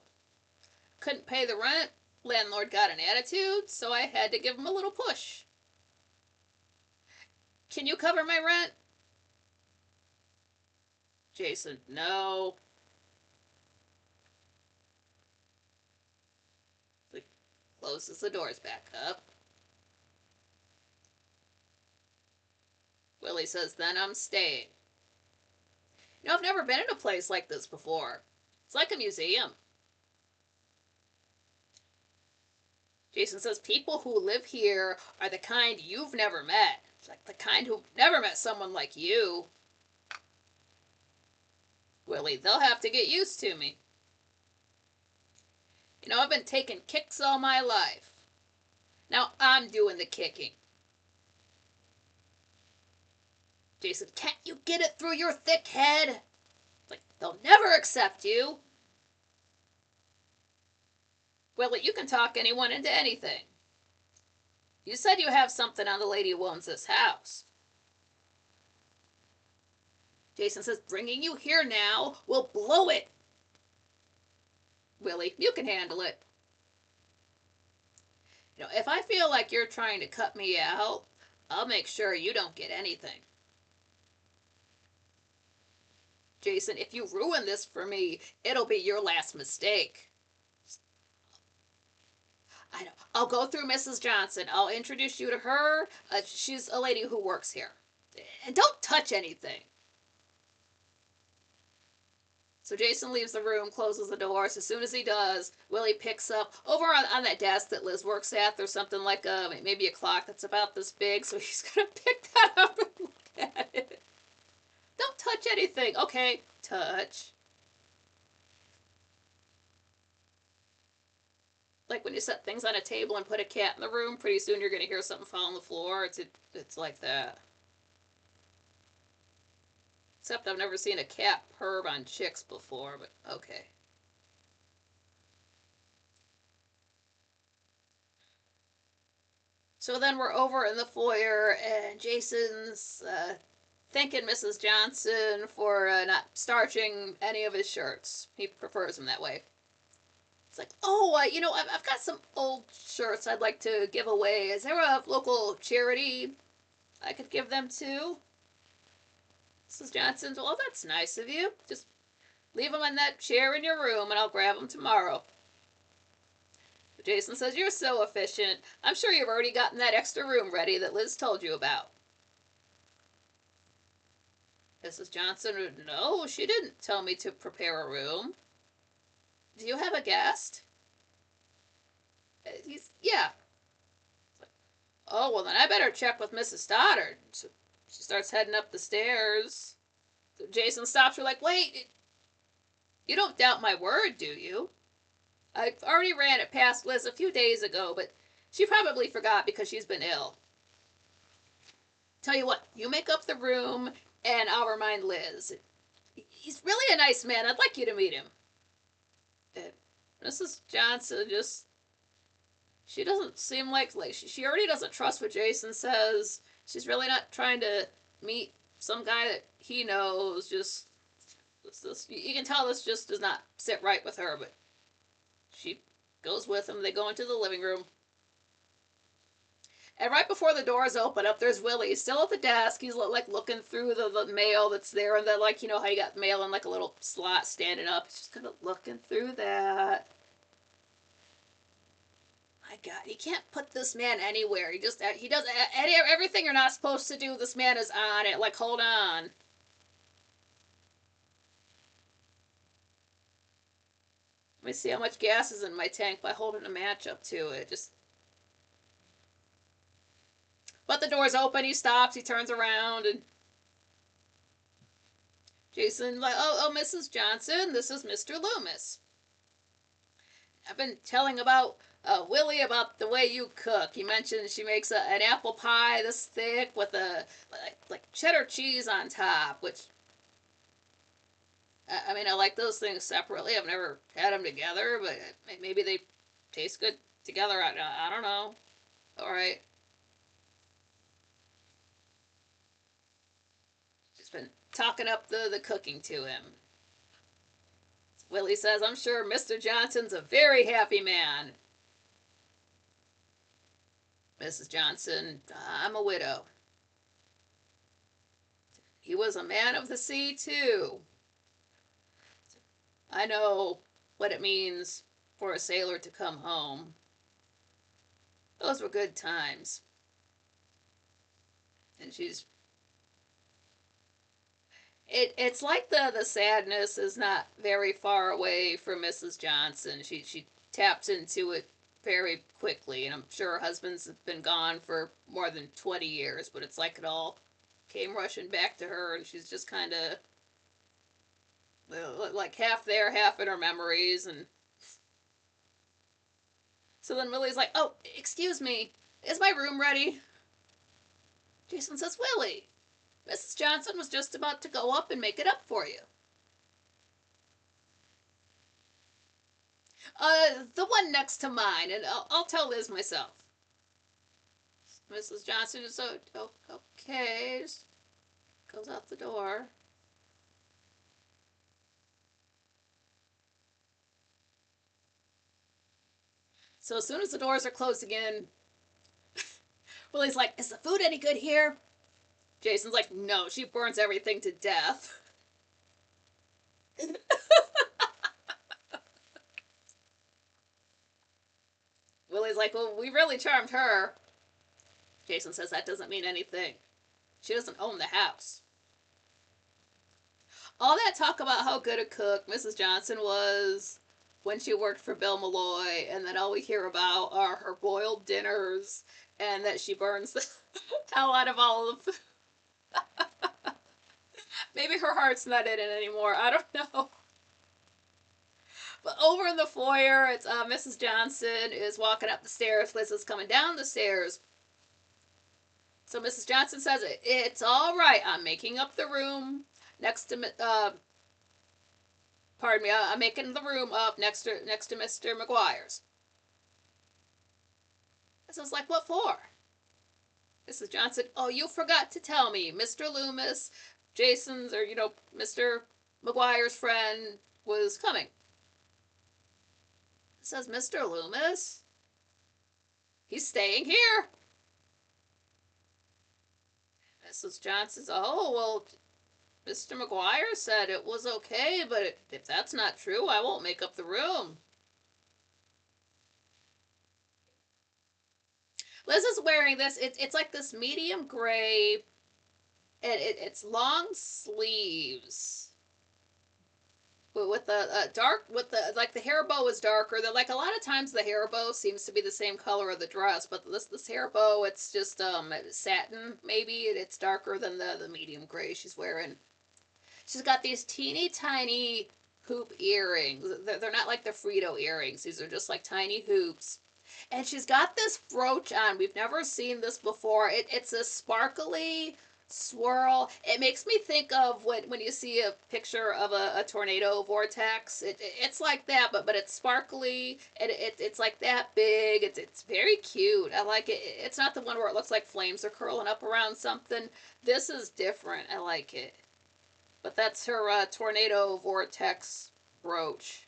Couldn't pay the rent. Landlord got an attitude, so I had to give him a little push. Can you cover my rent? Jason, no. He closes the doors back up. Willie says, then I'm staying. You know, I've never been in a place like this before. It's like a museum. Jason says, people who live here are the kind you've never met. It's like the kind who've never met someone like you. Willie, they'll have to get used to me. You know, I've been taking kicks all my life. Now I'm doing the kicking. Jason, can't you get it through your thick head? It's like, they'll never accept you. Willie, you can talk anyone into anything. You said you have something on the lady who owns this house. Jason says, bringing you here now will blow it. Willie, you can handle it. You know, if I feel like you're trying to cut me out, I'll make sure you don't get anything. Jason, if you ruin this for me, it'll be your last mistake. I know. I'll go through Mrs. Johnson. I'll introduce you to her. She's a lady who works here. And don't touch anything. So Jason leaves the room, closes the doors. As soon as he does, Willie picks up, over on that desk that Liz works at, there's something like maybe a clock that's about this big, so he's going to pick that up and look at it. Don't touch anything. Okay, touch. Like when you set things on a table and put a cat in the room, pretty soon you're going to hear something fall on the floor. It's like that. Except I've never seen a cat purr on chicks before, but okay. So then we're over in the foyer, and Jason's thanking Mrs. Johnson for not starching any of his shirts. He prefers them that way. It's like, oh, I've got some old shirts I'd like to give away. Is there a local charity I could give them to? Mrs. Johnson, well, that's nice of you. Just leave them in that chair in your room and I'll grab them tomorrow. Jason says, you're so efficient. I'm sure you've already gotten that extra room ready that Liz told you about. Mrs. Johnson, no, she didn't tell me to prepare a room. Do you have a guest? Yeah. Oh, well, then I better check with Mrs. Stoddard. So she starts heading up the stairs. So Jason stops her like, wait, you don't doubt my word, do you? I already ran it past Liz a few days ago, but she probably forgot because she's been ill. Tell you what, you make up the room, and I'll remind Liz. He's really a nice man. I'd like you to meet him. And Mrs. Johnson she doesn't seem like she already doesn't trust what Jason says. She's really not trying to meet some guy that he knows. You can tell this just does not sit right with her, but she goes with him. They go into the living room. And right before the doors open up, there's Willie still at the desk. He's like looking through the mail that's there, and then like how you got mail in like a little slot standing up. He's just kind of looking through that. My God, you can't put this man anywhere. He does everything you're not supposed to do. This man is on it. Like, hold on. Let me see how much gas is in my tank by holding a match up to it. But the door's open. He stops. He turns around, and Jason like, oh, Mrs. Johnson, this is Mr. Loomis. I've been telling about Willie about the way you cook. He mentioned she makes an apple pie this thick with like cheddar cheese on top, which I mean I like those things separately. I've never had them together, but maybe they taste good together. I don't know. All right. Just been talking up the cooking to him. Willie says, I'm sure Mr. Johnson's a very happy man. Mrs. Johnson, I'm a widow. He was a man of the sea, too. I know what it means for a sailor to come home. Those were good times. And it's like the sadness is not very far away from Mrs. Johnson. She taps into it very quickly, and I'm sure her husband's been gone for more than 20 years, but it's like it all came rushing back to her, and she's just kind of like half there, half in her memories. And so then Willie's like, oh, excuse me, is my room ready? Jason says, Willie, Mrs. Johnson was just about to go up and make it up for you. The one next to mine, and I'll tell Liz myself. Mrs. Johnson is okay. Just goes out the door. So as soon as the doors are closed again, Willie's like, is the food any good here? Jason's like, no, she burns everything to death. Willie's like, well, we really charmed her. Jason says that doesn't mean anything. She doesn't own the house. All that talk about how good a cook Mrs. Johnson was when she worked for Bill Malloy, and then all we hear about are her boiled dinners and that she burns the hell out of all of the maybe her heart's not in it anymore. I don't know. But over in the foyer, it's Mrs. Johnson is walking up the stairs. Liz is coming down the stairs. So Mrs. Johnson says, it's all right. I'm making up the room next to, pardon me, I'm making the room up next to Mr. McGuire's. So I was like, what for? Mrs. Johnson, oh, you forgot to tell me. Mr. Loomis, Jason's, or, Mr. McGuire's friend was coming. It says Mr. Loomis. He's staying here. Mrs. Johnson says, oh, well, Mr. McGuire said it was okay, but if that's not true, I won't make up the room. Liz is wearing this. It's like this medium gray, and it's long sleeves. But with the dark, with the like the hair bow is darker. Like a lot of times the hair bow seems to be the same color of the dress, but this hair bow, it's just satin maybe. It's darker than the medium gray she's wearing. She's got these teeny tiny hoop earrings. They're not like the Frito earrings. These are just like tiny hoops. And she's got this brooch on. We've never seen this before. It's a sparkly swirl. It makes me think of when you see a picture of a tornado vortex. It's like that, but it's sparkly. And it's like that big. It's very cute. I like it. It's not the one where it looks like flames are curling up around something. This is different. I like it. But that's her tornado vortex brooch.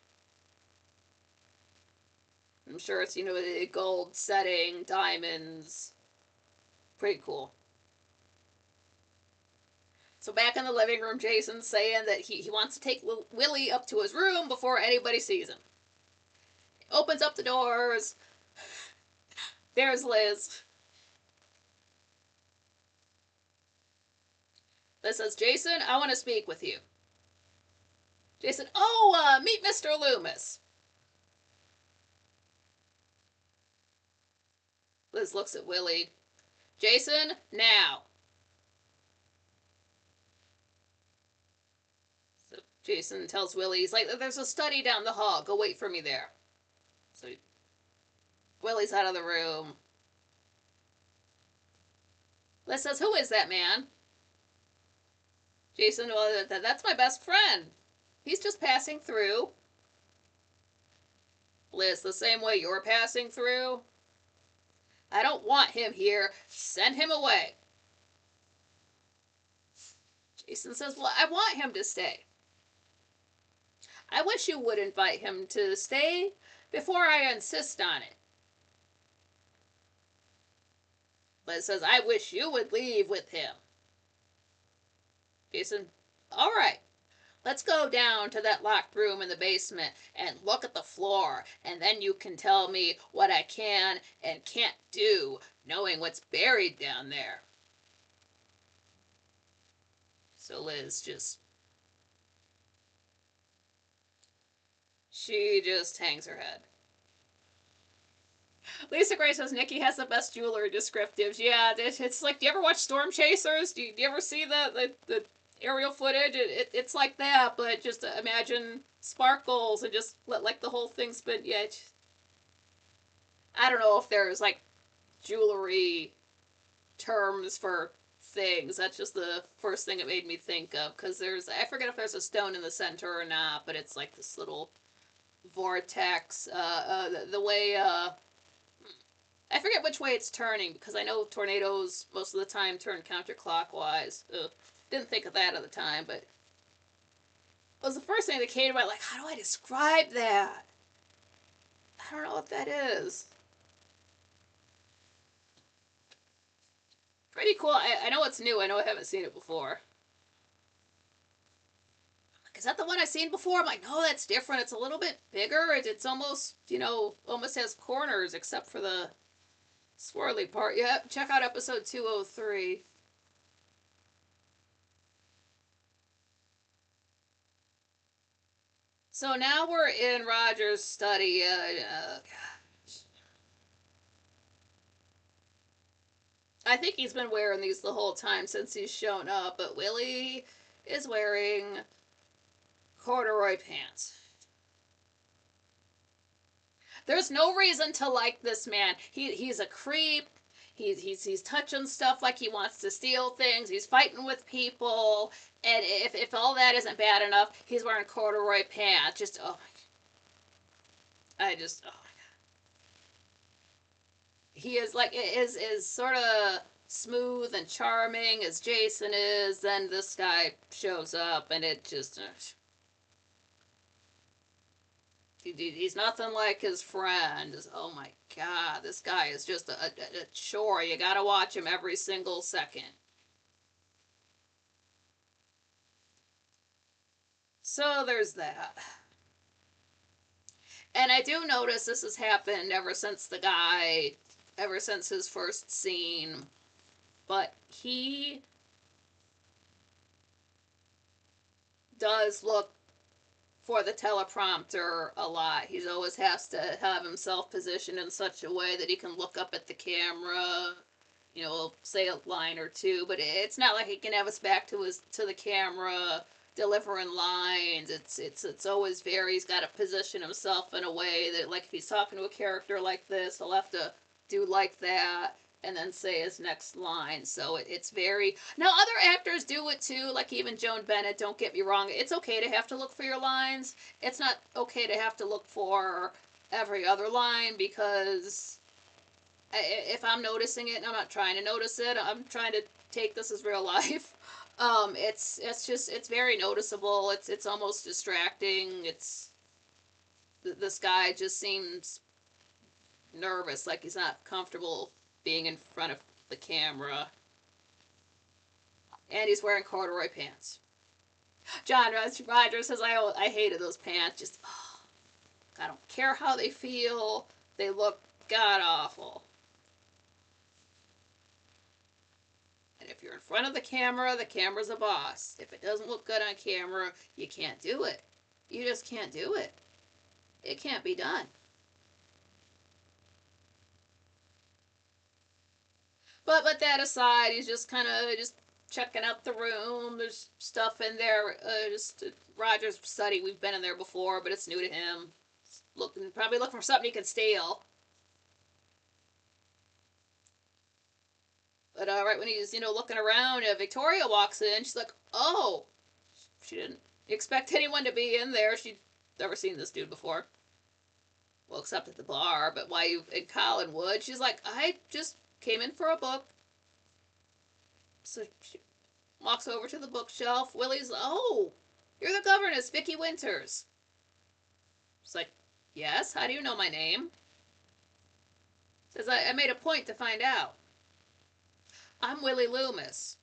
I'm sure it's, gold setting, diamonds. Pretty cool. So back in the living room, Jason's saying that he wants to take Willie up to his room before anybody sees him. He opens up the doors. There's Liz. Liz says, Jason, I want to speak with you. Jason, meet Mr. Loomis. Liz looks at Willie. Jason, now. So Jason tells Willie, he's like, there's a study down the hall. Go wait for me there. So Willie's out of the room. Liz says, who is that man? Jason, well, that's my best friend. He's just passing through. Liz, the same way you're passing through? I don't want him here. Send him away. Jason says, well, I want him to stay. I wish you would invite him to stay before I insist on it. Liz says, I wish you would leave with him. Jason, all right. Let's go down to that locked room in the basement and look at the floor, and then you can tell me what I can and can't do, knowing what's buried down there. So Liz she just hangs her head. Lisa Gray says Nikki has the best jewelry descriptives. Yeah, it's like, do you ever watch Storm Chasers? Do you ever see the aerial footage? It's like that, but just imagine sparkles and just let like the whole thing spin. Yeah, I don't know if there's like jewelry terms for things. That's just the first thing it made me think of, because I forget if there's a stone in the center or not, but it's like this little vortex. The way I forget which way it's turning, because I know tornadoes most of the time turn counterclockwise. Didn't think of that at the time, but it was the first thing that came to mind. Like, how do I describe that? I don't know what that is. Pretty cool. I know it's new. I know I haven't seen it before. Is that the one I've seen before? I'm like, no, that's different. It's a little bit bigger. It's almost, almost has corners except for the swirly part. Yep, check out episode 203. So now we're in Roger's study. I think he's been wearing these the whole time since he's shown up, but Willie is wearing corduroy pants. There's no reason to like this man. He's a creep. He's touching stuff like he wants to steal things. He's fighting with people. And if all that isn't bad enough, he's wearing corduroy pants. Just, oh my God. Oh my God. He is like, is sort of smooth and charming as Jason is. Then this guy shows up and it just, He's nothing like his friend. Oh my god, this guy is just a chore. You gotta watch him every single second. So there's that. And I do notice this has happened ever since his first scene. But he does look for the teleprompter a lot. He always has to have himself positioned in such a way that he can look up at the camera, say a line or two, but it's not like he can have his back to the camera delivering lines. It's always very, he's got to position himself in a way that, like, if he's talking to a character like this, he'll have to do like that and then say his next line. So it's very, now other actors do it too, like even Joan Bennett. Don't get me wrong, it's okay to have to look for your lines. It's not okay to have to look for every other line, because if I'm noticing it and I'm not trying to notice it, I'm trying to take this as real life. It's very noticeable. It's almost distracting. This guy just seems nervous, like he's not comfortable being in front of the camera. And he's wearing corduroy pants. John Rogers says, I hated those pants. Just, I don't care how they feel. They look god awful. And if you're in front of the camera's a boss. If it doesn't look good on camera, you can't do it. You just can't do it. It can't be done. But that aside, he's just kind of just checking out the room. There's stuff in there. Roger's study. We've been in there before, but it's new to him. Probably looking for something he can steal. But right when he's looking around, Victoria walks in. She's like, "Oh," she didn't expect anyone to be in there. She'd never seen this dude before. Well, except at the bar. But why you in Collinwood? She's like, "I just came in for a book." So she walks over to the bookshelf. Willie's, "Oh, you're the governess, Vicky Winters." She's like, "Yes, how do you know my name?" Says, I made a point to find out. "I'm Willie Loomis."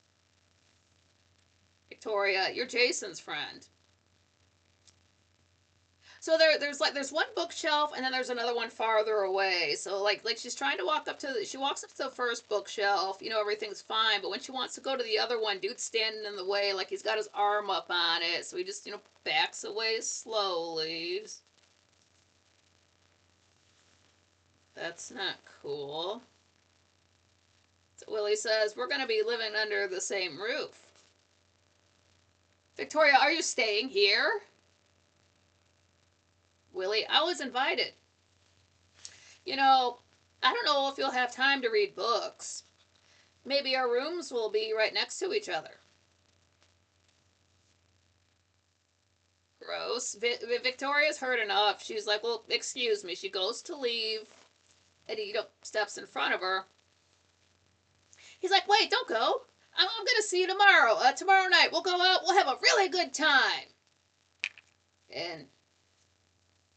"Victoria, you're Jason's friend." So there's one bookshelf, and then there's another one farther away. So like she's trying to she walks up to the first bookshelf, everything's fine, but when she wants to go to the other one, dude's standing in the way, like he's got his arm up on it. So he just, backs away slowly. That's not cool. So Willie says, "We're going to be living under the same roof." "Victoria, are you staying here?" "Willie, I was invited." "I don't know if you'll have time to read books. Maybe our rooms will be right next to each other." Gross. Victoria's heard enough. She's like, "Well, excuse me." She goes to leave, and he steps in front of her. He's like, "Wait, don't go. I'm going to see you tomorrow. Tomorrow night, we'll go out. We'll have a really good time." And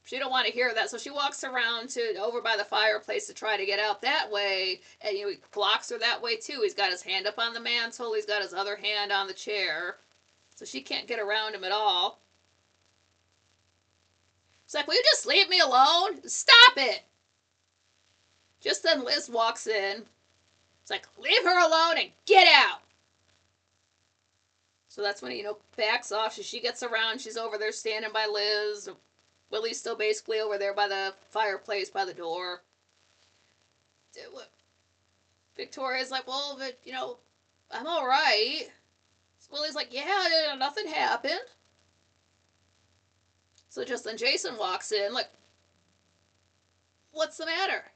she don't want to hear that, so she walks around to over by the fireplace to try to get out that way, and he blocks her that way too. He's got his hand up on the mantle. He's got his other hand on the chair, so she can't get around him at all. It's like, "Will you just leave me alone? Stop it!" Just then Liz walks in. It's like, "Leave her alone and get out." So that's when he, backs off. She gets around. She's over there standing by Liz. Willie's still basically over there by the fireplace by the door. Victoria's like, "Well, but, I'm all right." Willie's like, "Yeah, nothing happened." So just then Jason walks in, like, "What's the matter?"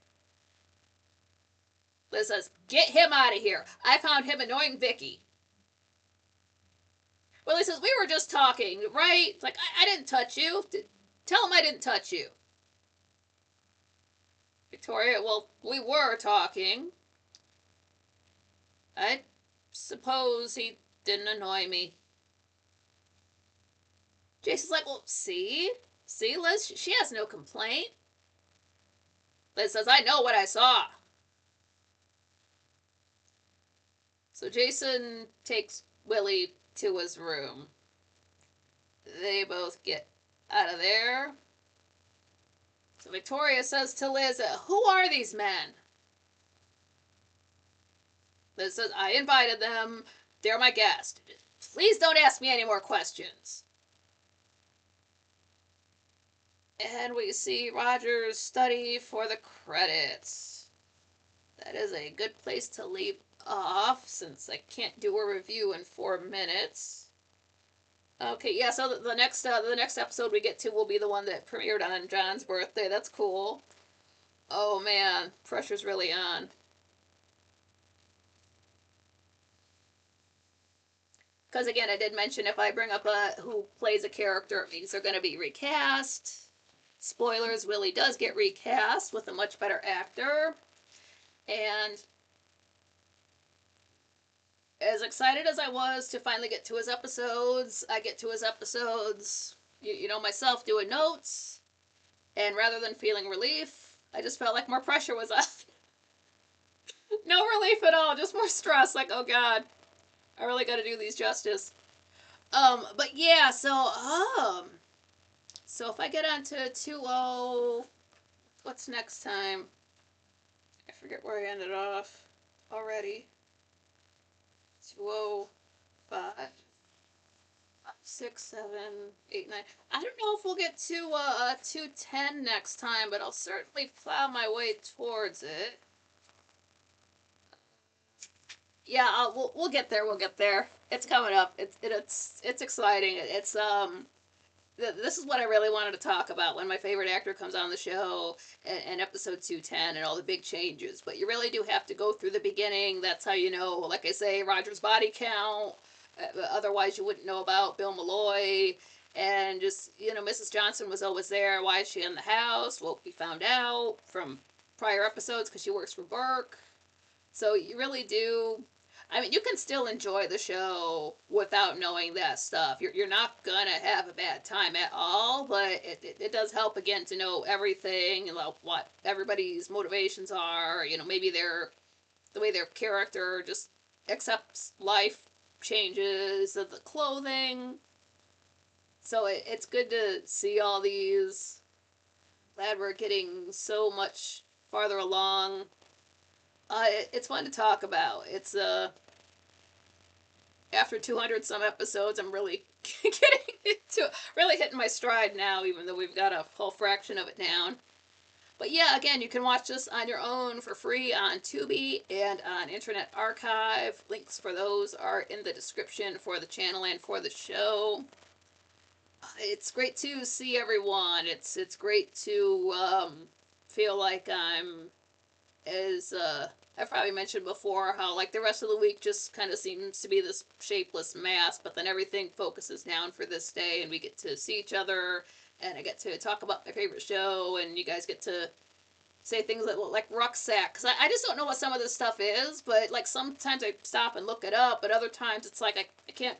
Liz says, "Get him out of here. I found him annoying Vicky." Willie says, "We were just talking, right?" It's like, I didn't touch you. Tell him I didn't touch you." Victoria, "Well, we were talking. I suppose he didn't annoy me." Jason's like, "Well, see? See, Liz, she has no complaint. Liz says, I know what I saw. So Jason takes Willie to his room. They both get out of there. So Victoria says to Liz, who are these men? Liz says, I invited them. They're my guest. Please don't ask me any more questions. And we see Roger's study for the credits. That is a good place to leave off since I can't do a review in 4 minutes. Okay, yeah, so the next episode we get to will be the one that premiered on John's birthday. That's cool. Oh man, pressure's really on. Because again, I did mention if I bring up who plays a character, it means they're going to be recast. Spoilers, Willie does get recast with a much better actor. And as excited as I was to finally get to his episodes, I get to his episodes, you know, myself doing notes. And rather than feeling relief, I just felt like more pressure was on. No relief at all, just more stress. Like, oh god, I really got to do these justice. But yeah, so if I get on to 2-0, what's next time? I forget where I ended off already. 205, 6, 7, 8, 9. I don't know if we'll get to 210 next time, but I'll certainly plow my way towards it. Yeah, we'll get there. We'll get there. It's coming up. It's exciting. This is what I really wanted to talk about when my favorite actor comes on the show and episode 210 and all the big changes. But you really do have to go through the beginning. That's how you know, like I say, Roger's body count. Otherwise, you wouldn't know about Bill Malloy. And just, you know, Mrs. Johnson was always there. Why is she in the house? Well, we found out from prior episodes because she works for Burke. So you really do. I mean, you can still enjoy the show without knowing that stuff. You're not gonna have a bad time at all, but it does help again to know everything, about what everybody's motivations are. You know, maybe the way their character just accepts life changes, of the clothing. So it's good to see all these. Glad we're getting so much farther along. It's fun to talk about. It's after 200 some episodes, I'm really really hitting my stride now, even though we've got a whole fraction of it down. But yeah, again, you can watch this on your own for free on Tubi and on Internet Archive. Links for those are in the description for the channel and for the show. It's great to see everyone. It's great to feel like I'm as I've probably mentioned before how like the rest of the week just kind of seems to be this shapeless mass, but then everything focuses down for this day and we get to see each other and I get to talk about my favorite show and you guys get to say things like rucksack, because I just don't know what some of this stuff is, but like sometimes I stop and look it up, but other times it's like I can't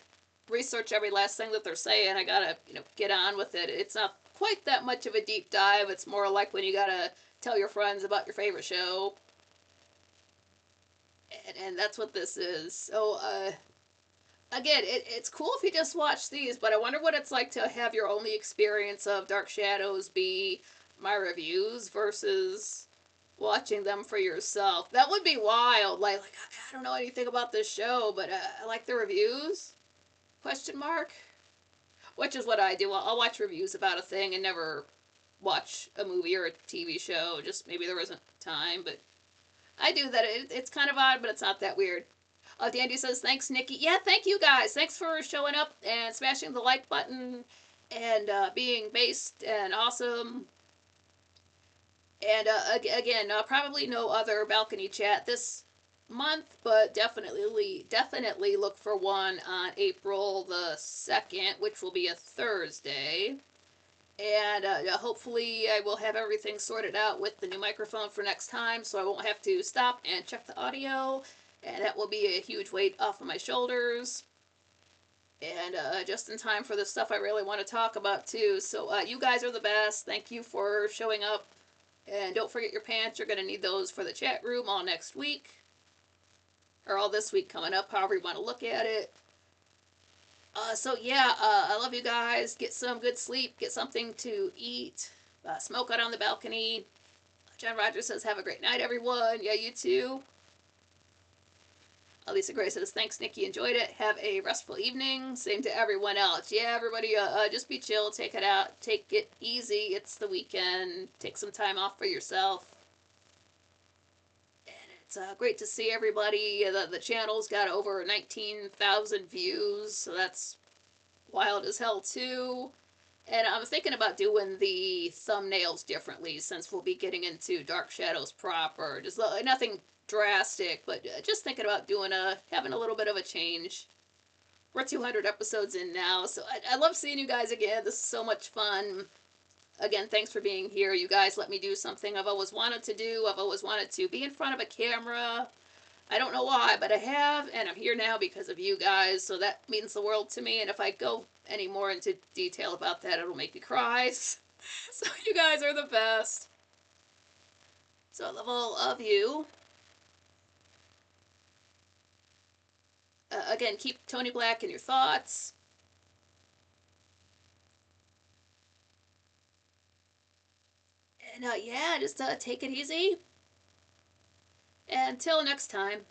research every last thing that they're saying. I gotta, you know, get on with it. It's not quite that much of a deep dive. It's more like when you gotta tell your friends about your favorite show. And that's what this is. So, again, it's cool if you just watch these, but I wonder what it's like to have your only experience of Dark Shadows be my reviews versus watching them for yourself. That would be wild. Like I don't know anything about this show, but I like the reviews? Question mark? Which is what I do. I'll watch reviews about a thing and never watch a movie or a TV show. Just maybe there isn't time, but I do that. It's kind of odd, but it's not that weird. Dandy says, thanks, Nikki. Yeah, thank you guys. Thanks for showing up and smashing the like button and being based and awesome. And again, probably no other balcony chat this month, but definitely look for one on April the 2nd, which will be a Thursday. And hopefully I will have everything sorted out with the new microphone for next time, so I won't have to stop and check the audio, and that will be a huge weight off of my shoulders. and just in time for the stuff I really want to talk about too. So you guys are the best. Thank you for showing up, and don't forget your pants. You're gonna need those for the chat room all next week, or all this week coming up, however you want to look at it. So yeah, I love you guys. Get some good sleep. Get something to eat. Smoke out on the balcony. John Rogers says, "Have a great night, everyone." Yeah, you too. Lisa Gray says, "Thanks, Nikki. Enjoyed it. Have a restful evening." Same to everyone else. Yeah, everybody, just be chill. Take it out. Take it easy. It's the weekend. Take some time off for yourself. And it's great to see everybody. The channel's got over 19,000 views, so that's wild as hell too. And I'm thinking about doing the thumbnails differently since we'll be getting into Dark Shadows proper. Just nothing drastic, but just thinking about doing having a little bit of a change. We're 200 episodes in now, so I love seeing you guys again. This is so much fun. Again, thanks for being here. You guys let me do something I've always wanted to do. I've always wanted to be in front of a camera. I don't know why, but I have, and I'm here now because of you guys, so that means the world to me, and if I go any more into detail about that, it'll make me cry. So you guys are the best. So I love all of you. Again, keep Tony Black in your thoughts. And yeah, just take it easy. And until next time.